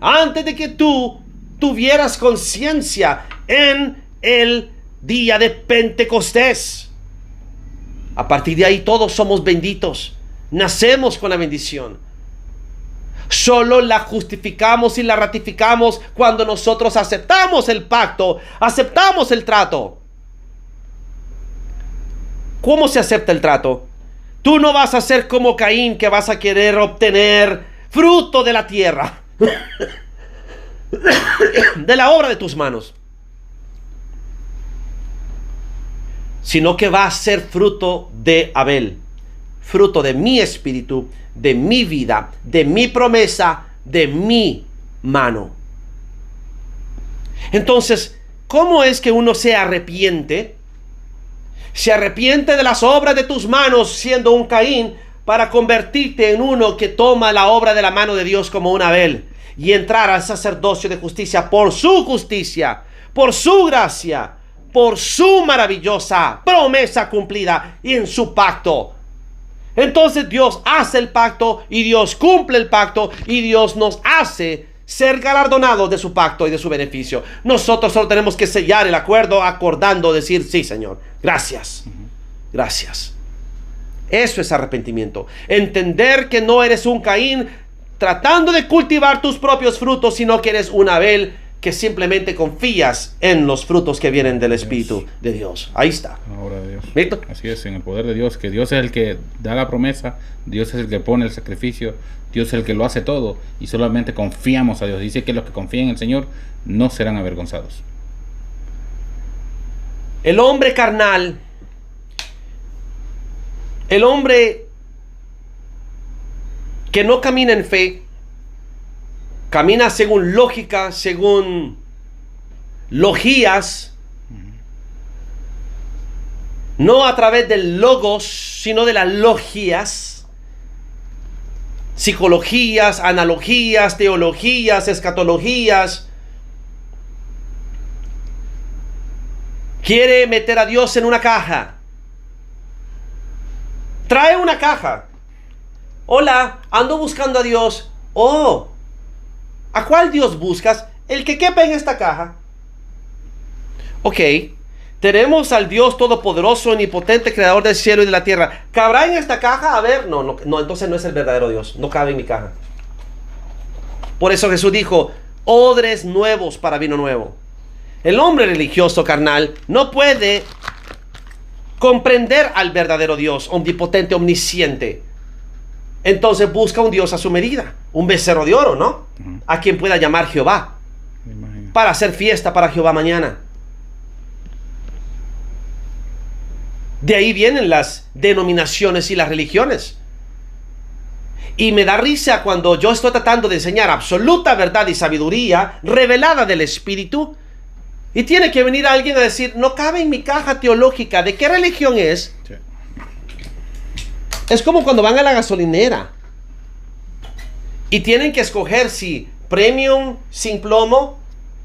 Speaker 1: antes de que tú tuvieras conciencia en el día de Pentecostés. A partir de ahí todos somos benditos. nacemos con la bendición. Solo la justificamos y la ratificamos cuando nosotros aceptamos el pacto, aceptamos el trato. ¿Cómo se acepta el trato? Tú no vas a ser como Caín, que vas a querer obtener fruto de la tierra, de la obra de tus manos, sino que va a ser fruto de Abel, fruto de mi espíritu, de mi vida, de mi promesa, de mi mano. Entonces, ¿cómo es que uno se arrepiente? Se arrepiente de las obras de tus manos siendo un Caín, para convertirte en uno que toma la obra de la mano de Dios como un Abel y entrar al sacerdocio de justicia, por su gracia, por su maravillosa promesa cumplida y en su pacto. Entonces Dios hace el pacto y Dios cumple el pacto y Dios nos hace ser galardonados de su pacto y de su beneficio. Nosotros solo tenemos que sellar el acuerdo, acordando, decir: sí, Señor, gracias, gracias. Eso es arrepentimiento. Entender que no eres un Caín tratando de cultivar tus propios frutos, sino que eres un Abel que simplemente confías en los frutos que vienen del Espíritu de Dios. Ahí está.
Speaker 2: La obra de Dios.
Speaker 1: ¿Listo?
Speaker 2: Así es, en el poder de Dios, que Dios es el que da la promesa, Dios es el que pone el sacrificio, Dios es el que lo hace todo, y solamente confiamos a Dios. Dice que los que confían en el Señor no serán avergonzados.
Speaker 1: El hombre carnal, el hombre que no camina en fe, camina según lógica, según logías, no a través del logos, sino de las logías, psicologías, analogías, teologías, escatologías. Quiere meter a Dios en una caja. Trae una caja. Hola, ando buscando a Dios. Oh, ¿a cuál Dios buscas? El que quepa en esta caja. Ok, tenemos al Dios todopoderoso, omnipotente, creador del cielo y de la tierra. ¿Cabrá en esta caja? A ver, no, entonces no es el verdadero Dios. No cabe en mi caja. Por eso Jesús dijo: odres nuevos para vino nuevo. El hombre religioso carnal no puede comprender al verdadero Dios, omnipotente, omnisciente. Entonces busca un Dios a su medida, un becerro de oro, ¿no? A quien pueda llamar Jehová, para hacer fiesta para Jehová mañana. De ahí vienen las denominaciones y las religiones. Y me da risa cuando yo estoy tratando de enseñar absoluta verdad y sabiduría revelada del Espíritu, y tiene que venir alguien a decir: no cabe en mi caja teológica. ¿De qué religión es? Sí. Es como cuando van a la gasolinera y tienen que escoger si premium sin plomo,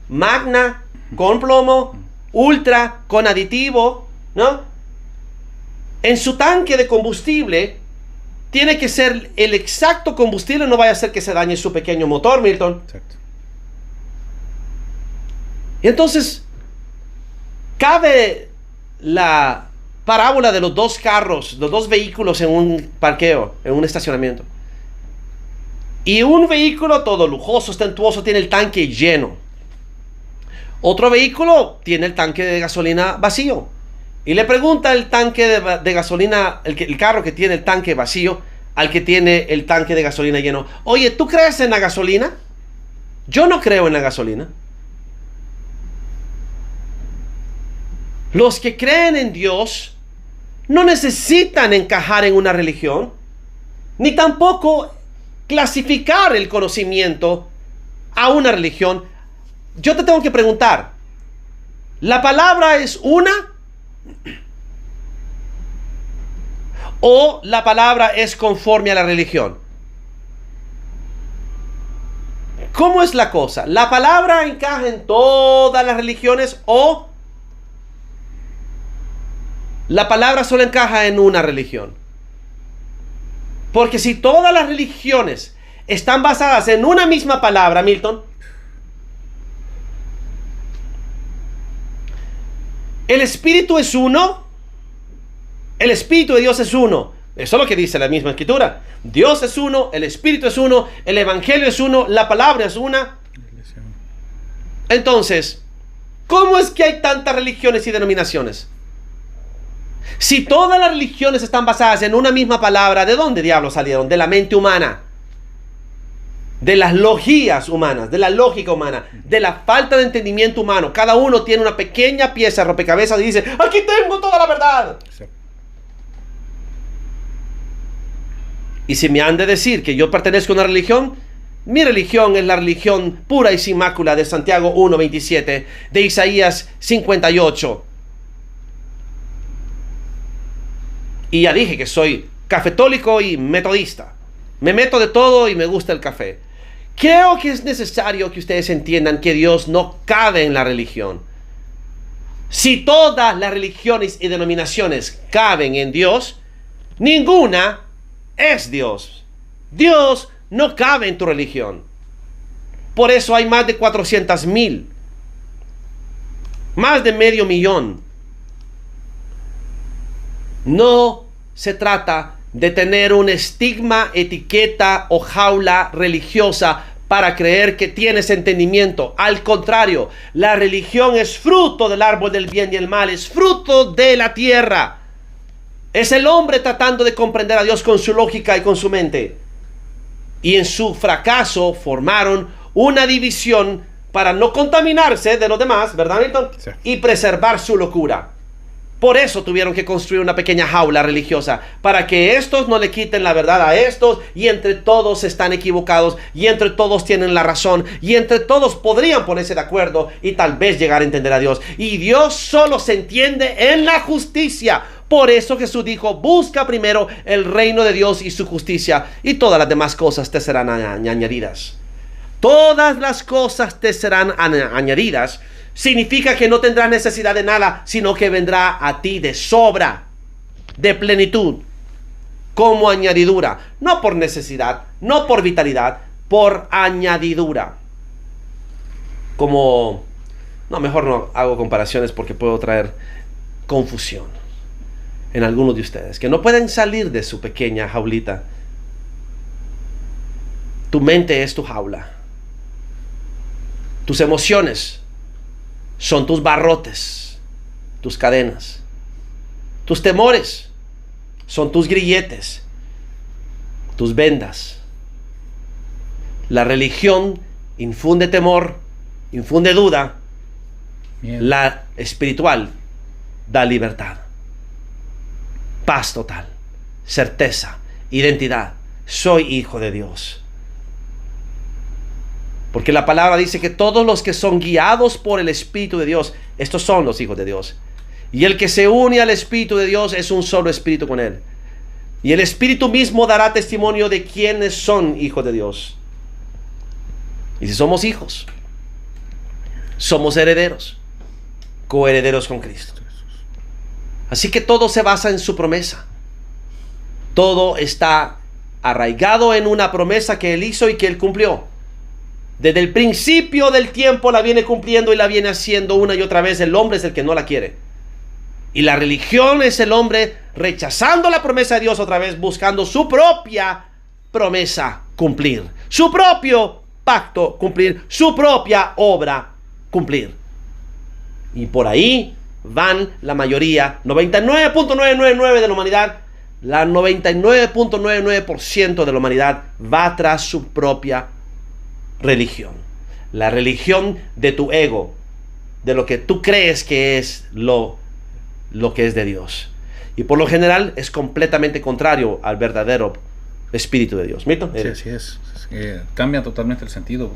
Speaker 1: magna con plomo, ultra con aditivo, ¿no? En su tanque de combustible tiene que ser el exacto combustible, no vaya a ser que se dañe su pequeño motor, Milton. Exacto. Y entonces cabe la parábola de los dos carros, los dos vehículos en un parqueo, en un estacionamiento. Y un vehículo todo lujoso, ostentoso, tiene el tanque lleno. Otro vehículo tiene el tanque de gasolina vacío. Y le pregunta el tanque de gasolina, el carro que tiene el tanque vacío, al que tiene el tanque de gasolina lleno: oye, ¿tú crees en la gasolina? Yo no creo en la gasolina. Los que creen en Dios no necesitan encajar en una religión, ni tampoco clasificar el conocimiento a una religión. Yo te tengo que preguntar: ¿la palabra es una? ¿O la palabra es conforme a la religión? ¿Cómo es la cosa? ¿La palabra encaja en todas las religiones o la palabra solo encaja en una religión? Porque si todas las religiones están basadas en una misma palabra, Milton, el Espíritu es uno, el Espíritu de Dios es uno, Eso es lo que dice la misma escritura. Dios es uno, el Espíritu es uno, el Evangelio es uno, la palabra es una. Entonces, ¿cómo es que hay tantas religiones y denominaciones? Si todas las religiones están basadas en una misma palabra, ¿de dónde diablos salieron? De la mente humana, de las logías humanas, de la lógica humana, de la falta de entendimiento humano. Cada uno tiene una pequeña pieza de rompecabezas y dice, aquí tengo toda la verdad. Sí. Y si me han de decir que yo pertenezco a una religión, mi religión es la religión pura y sin mácula de Santiago 1:27, de Isaías 58. Y ya dije que soy cafetólico y metodista. Me meto de todo y me gusta el café. Creo que es necesario que ustedes entiendan que Dios no cabe en la religión. Si todas las religiones y denominaciones caben en Dios, ninguna es Dios. Dios no cabe en tu religión. Por eso hay más de 400,000. Más de 500,000. No se trata de tener un estigma, etiqueta o jaula religiosa para creer que tienes entendimiento. Al contrario, la religión es fruto del árbol del bien y el mal, es fruto de la tierra. Es el hombre tratando de comprender a Dios con su lógica y con su mente. Y en su fracaso formaron una división para no contaminarse de los demás, ¿verdad, Milton? Sí. Y preservar su locura. Por eso tuvieron que construir una pequeña jaula religiosa, para que estos no le quiten la verdad a estos, y entre todos están equivocados, y entre todos tienen la razón, y entre todos podrían ponerse de acuerdo y tal vez llegar a entender a Dios. Y Dios solo se entiende en la justicia. Por eso Jesús dijo, busca primero el reino de Dios y su justicia, y todas las demás cosas te serán añadidas. Todas las cosas te serán añadidas. Significa que no tendrás necesidad de nada, sino que vendrá a ti de sobra, de plenitud, como añadidura. No por necesidad, no por vitalidad, por añadidura. No, mejor no hago comparaciones porque puedo traer confusión en algunos de ustedes, que no pueden salir de su pequeña jaulita. Tu mente es tu jaula. Tus emociones son tus barrotes, tus cadenas. Tus temores son tus grilletes, tus vendas. La religión infunde temor, infunde duda. Miedo. La espiritual da libertad, paz total, certeza, identidad. Soy hijo de Dios. Porque la palabra dice que todos los que son guiados por el Espíritu de Dios, estos son los hijos de Dios. Y el que se une al Espíritu de Dios es un solo espíritu con Él. Y el Espíritu mismo dará testimonio de quienes son hijos de Dios. Y si somos hijos, somos herederos, coherederos con Cristo. Así que todo se basa en su promesa. Todo está arraigado en una promesa que Él hizo y que Él cumplió. Desde el principio del tiempo la viene cumpliendo y la viene haciendo una y otra vez. El hombre es el que no la quiere. Y la religión es el hombre rechazando la promesa de Dios otra vez, buscando su propia promesa cumplir, su propio pacto cumplir, su propia obra cumplir. Y por ahí van la mayoría, 99.999% de la humanidad. La 99.99% de la humanidad va tras su propia religión. La religión de tu ego, de lo que tú crees que es lo que es de Dios. Y por lo general es completamente contrario al verdadero Espíritu de Dios. ¿Mito?
Speaker 2: Sí, así es. Cambia totalmente el sentido.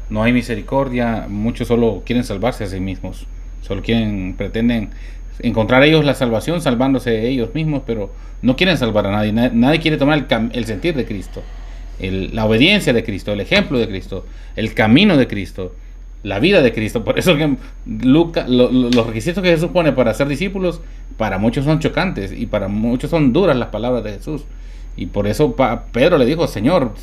Speaker 2: No hay misericordia. Muchos solo quieren salvarse a sí mismos. Pretenden encontrar ellos la salvación salvándose ellos mismos, pero no quieren salvar a nadie. Nadie quiere tomar el sentir de Cristo, la obediencia de Cristo, el ejemplo de Cristo, el camino de Cristo, la vida de Cristo. Por eso que los requisitos que Jesús pone para ser discípulos, para muchos son chocantes y para muchos son duras las palabras de Jesús. Y por eso Pedro le dijo, Señor,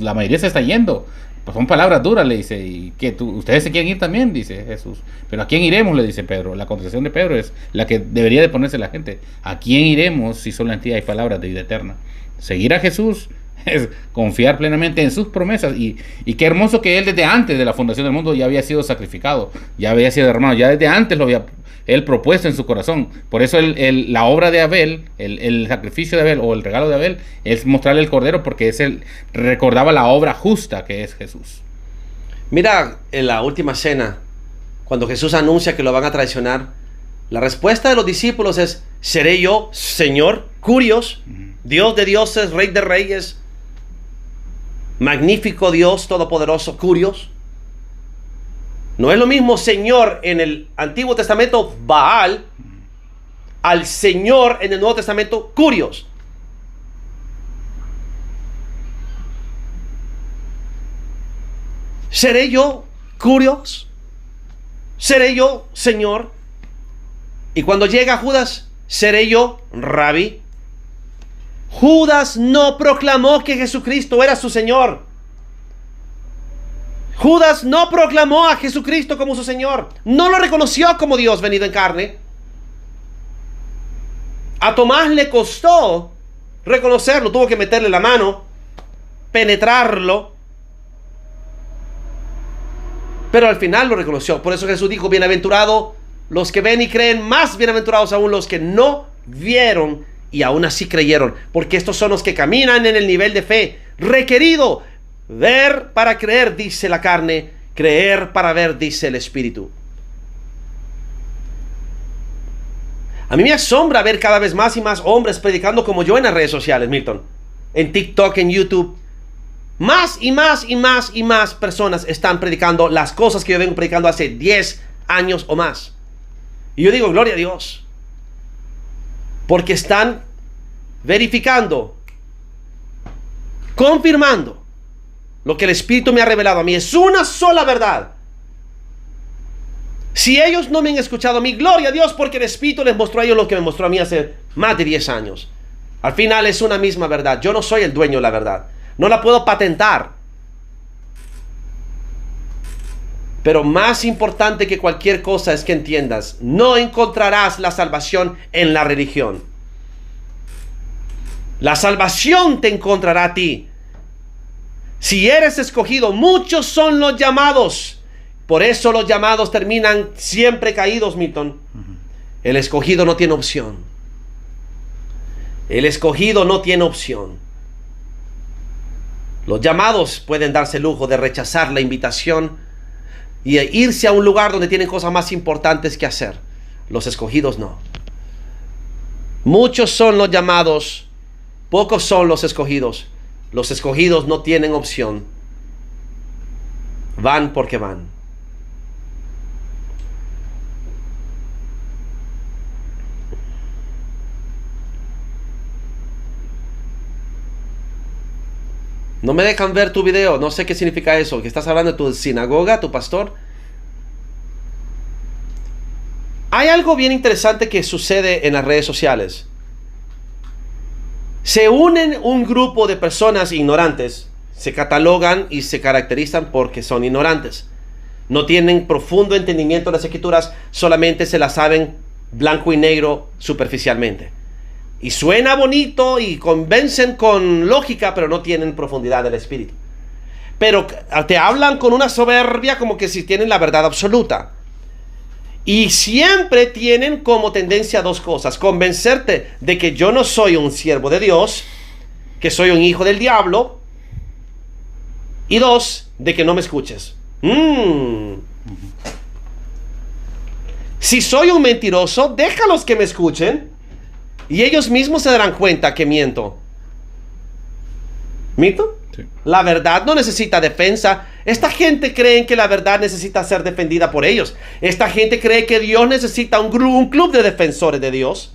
Speaker 2: la mayoría se está yendo, Pues son palabras duras, le dice. ¿Y que ustedes se quieren ir también? Dice Jesús. Pero ¿a quién iremos? Le dice Pedro. La contestación de Pedro es la que debería de ponerse la gente. ¿A quién iremos si solamente hay palabras de vida eterna? Seguir a Jesús es confiar plenamente en sus promesas. Y qué hermoso que Él desde antes de la fundación del mundo ya había sido sacrificado, ya había sido derramado, ya desde antes lo había Él propuesto en su corazón. Por eso la obra de Abel, el sacrificio de Abel o el regalo de Abel es mostrarle el cordero, porque recordaba la obra justa que es Jesús.
Speaker 1: Mira, en la última cena, cuando Jesús anuncia que lo van a traicionar, la respuesta de los discípulos es: ¿seré yo, Señor? Curios, Dios de dioses, Rey de reyes, magnífico Dios todopoderoso, curios. No es lo mismo Señor en el Antiguo Testamento, Baal, al Señor en el Nuevo Testamento, curios. ¿Seré yo curios? ¿Seré yo Señor? Y cuando llega Judas, ¿seré yo Rabí? Judas no proclamó que Jesucristo era su Señor. Judas no proclamó a Jesucristo como su Señor. No lo reconoció como Dios venido en carne. A Tomás le costó reconocerlo. Tuvo que meterle la mano, penetrarlo. Pero al final lo reconoció. Por eso Jesús dijo: bienaventurados los que ven y creen, más bienaventurados aún los que no vieron y aún así creyeron. Porque estos son los que caminan en el nivel de fe requerido. Ver para creer, dice la carne; creer para ver, dice el Espíritu. A mí me asombra ver cada vez más y más hombres predicando como yo en las redes sociales, Milton. En TikTok, en YouTube. Más y más y más y más personas están predicando las cosas que yo vengo predicando hace 10 años o más. Y yo digo, gloria a Dios. Porque están verificando, confirmando lo que el Espíritu me ha revelado a mí. Es una sola verdad. Si ellos no me han escuchado a mí, gloria a Dios, porque el Espíritu les mostró a ellos lo que me mostró a mí hace más de 10 años. Al final es una misma verdad. Yo no soy el dueño de la verdad. No la puedo patentar. Pero más importante que cualquier cosa es que entiendas: no encontrarás la salvación en la religión. La salvación te encontrará a ti. Si eres escogido, muchos son los llamados. Por eso los llamados terminan siempre caídos, Milton. El escogido no tiene opción. El escogido no tiene opción. Los llamados pueden darse el lujo de rechazar la invitación y irse a un lugar donde tienen cosas más importantes que hacer. Los escogidos no. Muchos son los llamados, pocos son los escogidos. Los escogidos no tienen opción. Van porque van. No me dejan ver tu video. No sé qué significa eso. ¿Que estás hablando de tu sinagoga, tu pastor? Hay algo bien interesante que sucede en las redes sociales. Se unen un grupo de personas ignorantes. Se catalogan y se caracterizan porque son ignorantes. No tienen profundo entendimiento de las Escrituras. Solamente se las saben blanco y negro superficialmente. Y suena bonito y convencen con lógica, pero no tienen profundidad del Espíritu. Pero te hablan con una soberbia como que si tienen la verdad absoluta. Y siempre tienen como tendencia dos cosas: convencerte de que yo no soy un siervo de Dios, que soy un hijo del diablo, y dos, de que no me escuches. Si soy un mentiroso, déjalos que me escuchen y ellos mismos se darán cuenta que miento. ¿Mito? Sí. La verdad no necesita defensa. Esta gente cree que la verdad necesita ser defendida por ellos. Esta gente cree que Dios necesita un club de defensores de Dios.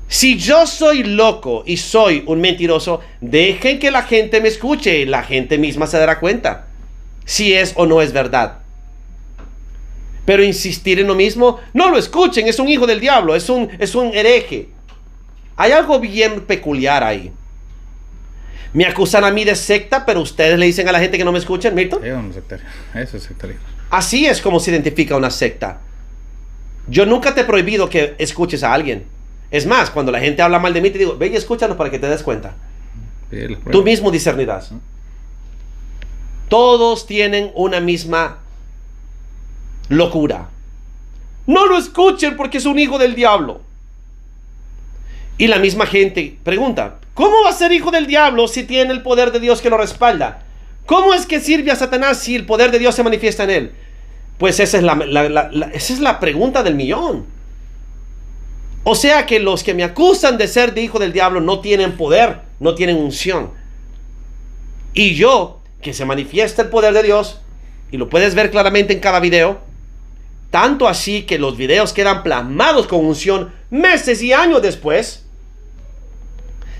Speaker 1: Si yo soy loco y soy un mentiroso, dejen que la gente me escuche. La gente misma se dará cuenta si es o no es verdad. Pero insistir en lo mismo, no lo escuchen, es un hijo del diablo, es un hereje. Hay algo bien peculiar ahí. Me acusan a mí de secta, pero ustedes le dicen a la gente que no me escuchen, Milton.
Speaker 2: Eso es sectarismo.
Speaker 1: Así es como se identifica una secta. Yo nunca te he prohibido que escuches a alguien. Es más, cuando la gente habla mal de mí, te digo, ve y escúchanos para que te des cuenta. Tú mismo discernirás. Todos tienen una misma locura. No lo escuchen porque es un hijo del diablo. Y la misma gente pregunta, ¿cómo va a ser hijo del diablo si tiene el poder de Dios que lo respalda? ¿Cómo es que sirve a Satanás si el poder de Dios se manifiesta en él? Pues esa es la pregunta del millón. O sea que los que me acusan de ser de hijo del diablo no tienen poder, no tienen unción. Y yo, que se manifiesta el poder de Dios, y lo puedes ver claramente en cada video, tanto así que los videos quedan plasmados con unción meses y años después,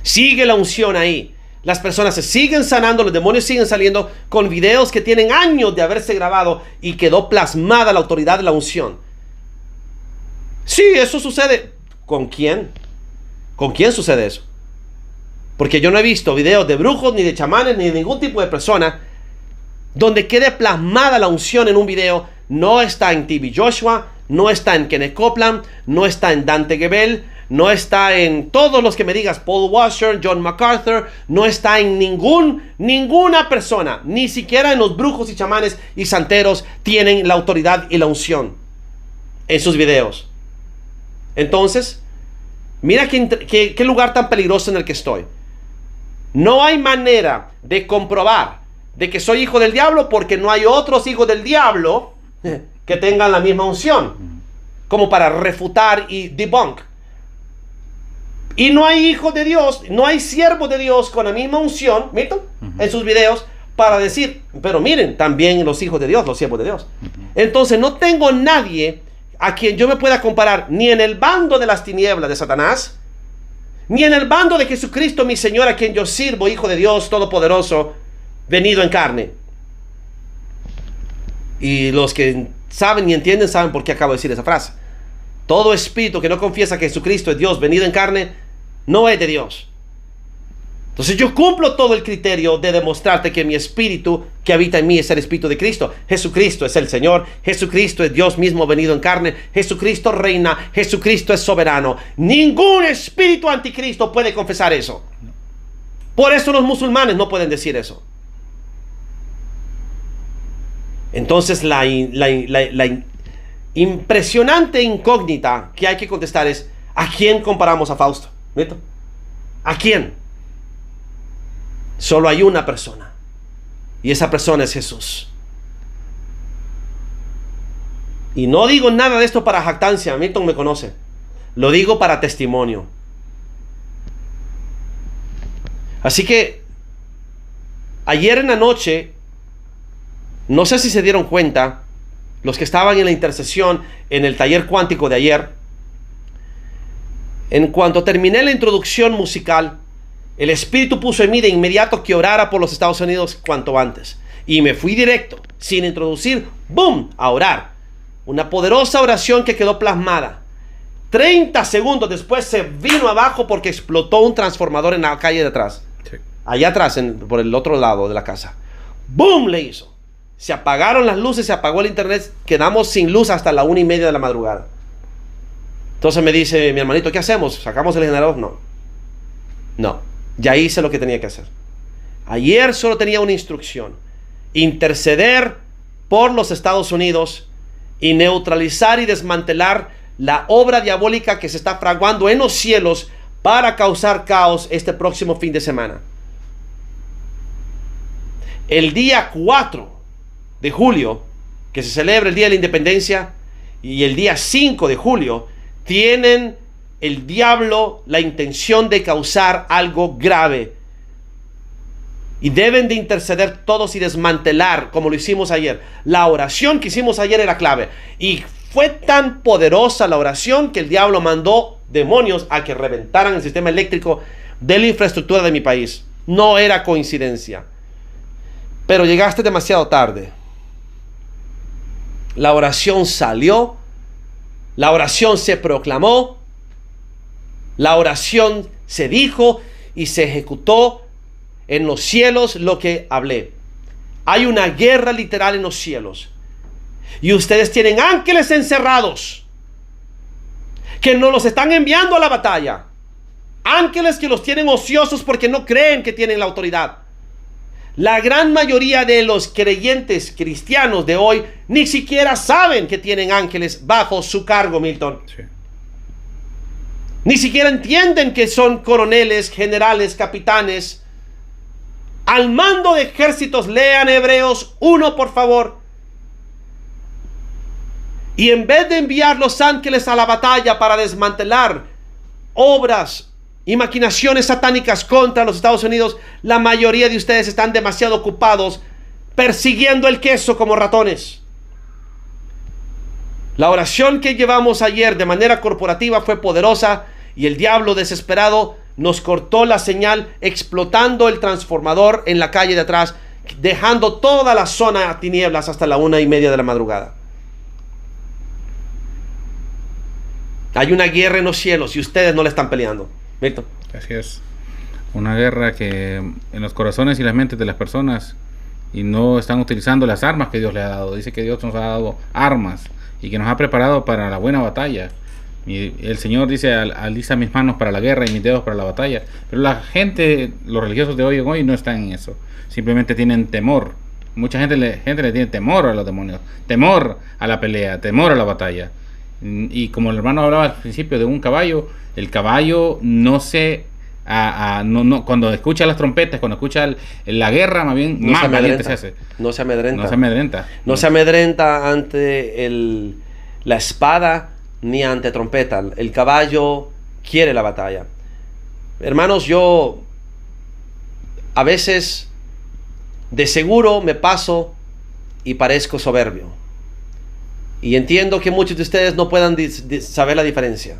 Speaker 1: sigue la unción ahí. Las personas se siguen sanando, los demonios siguen saliendo con videos que tienen años de haberse grabado y quedó plasmada la autoridad de la unción. Sí, eso sucede. ¿Con quién? ¿Con quién sucede eso? Porque yo no he visto videos de brujos, ni de chamanes, ni de ningún tipo de persona donde quede plasmada la unción en un video. No está en TV Joshua, no está en Kenneth Copeland, no está en Dante Gebel, no está en todos los que me digas, Paul Washer, John MacArthur, no está en ninguna persona, ni siquiera en los brujos y chamanes y santeros tienen la autoridad y la unción en sus videos. Entonces, mira qué lugar tan peligroso en el que estoy. No hay manera de comprobar de que soy hijo del diablo porque no hay otros hijos del diablo que tengan la misma unción como para refutar y debunk. Y no hay hijos de Dios, no hay siervos de Dios con la misma unción, Milton, en sus videos para decir, pero miren, también los hijos de Dios, los siervos de Dios. Entonces no tengo nadie a quien yo me pueda comparar, ni en el bando de las tinieblas de Satanás, ni en el bando de Jesucristo, mi Señor, a quien yo sirvo, Hijo de Dios Todopoderoso, venido en carne. Y los que saben y entienden saben por qué acabo de decir esa frase. Todo espíritu que no confiesa que Jesucristo es Dios venido en carne, no es de Dios. Entonces yo cumplo todo el criterio de demostrarte que mi espíritu que habita en mí es el espíritu de Cristo. Jesucristo es el Señor. Jesucristo es Dios mismo venido en carne. Jesucristo reina. Jesucristo es soberano. Ningún espíritu anticristo puede confesar eso. Por eso los musulmanes no pueden decir eso. Entonces la impresionante incógnita que hay que contestar es, ¿a quién comparamos a Fausto? ¿Neto? ¿A quién? Solo hay una persona, y esa persona es Jesús. Y no digo nada de esto para jactancia, Milton me conoce. Lo digo para testimonio. Así que ayer en la noche, no sé si se dieron cuenta, los que estaban en la intercesión en el taller cuántico de ayer, en cuanto terminé la introducción musical, el Espíritu puso en mí de inmediato que orara por los Estados Unidos cuanto antes. Y me fui directo, sin introducir, ¡boom!, a orar. Una poderosa oración que quedó plasmada. 30 segundos después se vino abajo porque explotó un transformador en la calle de atrás. Sí. Allá atrás, por el otro lado de la casa. ¡Boom!, le hizo. Se apagaron las luces, se apagó el internet. Quedamos sin luz hasta la 1:30 de la madrugada. Entonces me dice mi hermanito, ¿qué hacemos? ¿Sacamos el generador? No. Ya hice lo que tenía que hacer. Ayer solo tenía una instrucción: interceder por los Estados Unidos y neutralizar y desmantelar la obra diabólica que se está fraguando en los cielos para causar caos este próximo fin de semana. El día 4 de julio, que se celebra el Día de la Independencia, y el día 5 de julio, tienen el diablo la intención de causar algo grave. Y deben de interceder todos y desmantelar, como lo hicimos ayer. La oración que hicimos ayer era clave. Y fue tan poderosa la oración que el diablo mandó demonios a que reventaran el sistema eléctrico de la infraestructura de mi país. No era coincidencia. Pero llegaste demasiado tarde. La oración salió. La oración se proclamó. La oración se dijo y se ejecutó en los cielos lo que hablé. Hay una guerra literal en los cielos. Y ustedes tienen ángeles encerrados que no los están enviando a la batalla. Ángeles que los tienen ociosos porque no creen que tienen la autoridad. La gran mayoría de los creyentes cristianos de hoy ni siquiera saben que tienen ángeles bajo su cargo, Milton.
Speaker 2: Sí.
Speaker 1: Ni siquiera entienden que son coroneles, generales, capitanes. Al mando de ejércitos, lean Hebreos 1, por favor. Y en vez de enviar los ángeles a la batalla para desmantelar obras y maquinaciones satánicas contra los Estados Unidos, la mayoría de ustedes están demasiado ocupados persiguiendo el queso como ratones. La oración que llevamos ayer de manera corporativa fue poderosa y el diablo desesperado nos cortó la señal explotando el transformador en la calle de atrás, dejando toda la zona a tinieblas hasta la 1:30 de la madrugada. Hay una guerra en los cielos y ustedes no la están peleando. Milton.
Speaker 2: Así es. Una guerra que en los corazones y las mentes de las personas, y no están utilizando las armas que Dios les ha dado. Dice que Dios nos ha dado armas y que nos ha preparado para la buena batalla. Y el Señor dice: alisa mis manos para la guerra y mis dedos para la batalla. Pero la gente, los religiosos de hoy no están en eso. Simplemente tienen temor. Mucha gente le tiene temor a los demonios, temor a la pelea, temor a la batalla. Y como el hermano hablaba al principio de un caballo, el caballo no se cuando escucha las trompetas, cuando escucha la guerra, más bien
Speaker 1: no
Speaker 2: más valiente se hace.
Speaker 1: No se amedrenta.
Speaker 2: No se amedrenta.
Speaker 1: No se amedrenta ante la espada ni ante trompeta. El caballo quiere la batalla. Hermanos, yo a veces de seguro me paso y parezco soberbio. Y entiendo que muchos de ustedes no puedan saber la diferencia.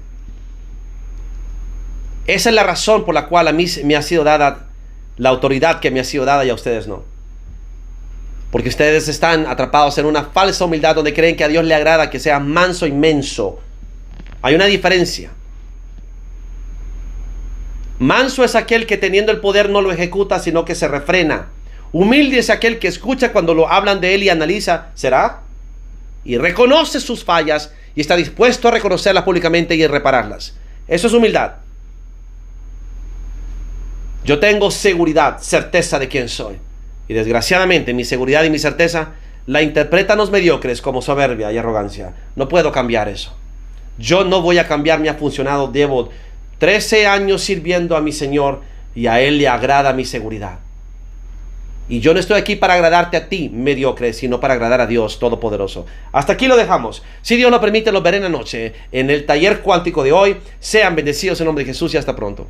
Speaker 1: Esa es la razón por la cual a mí me ha sido dada la autoridad que me ha sido dada y a ustedes no. Porque ustedes están atrapados en una falsa humildad donde creen que a Dios le agrada que sea manso y menso. Hay una diferencia. Manso es aquel que teniendo el poder no lo ejecuta, sino que se refrena. Humilde es aquel que escucha cuando lo hablan de él y analiza, ¿será? Y reconoce sus fallas y está dispuesto a reconocerlas públicamente y a repararlas. Eso es humildad. Yo tengo seguridad, certeza de quién soy. Y desgraciadamente mi seguridad y mi certeza la interpretan los mediocres como soberbia y arrogancia. No puedo cambiar eso. Yo no voy a cambiar, me ha funcionado. Llevo 13 años sirviendo a mi Señor y a Él le agrada mi seguridad. Y yo no estoy aquí para agradarte a ti, mediocre, sino para agradar a Dios Todopoderoso. Hasta aquí lo dejamos. Si Dios lo permite, lo veré en la noche en el taller cuántico de hoy. Sean bendecidos en nombre de Jesús y hasta pronto.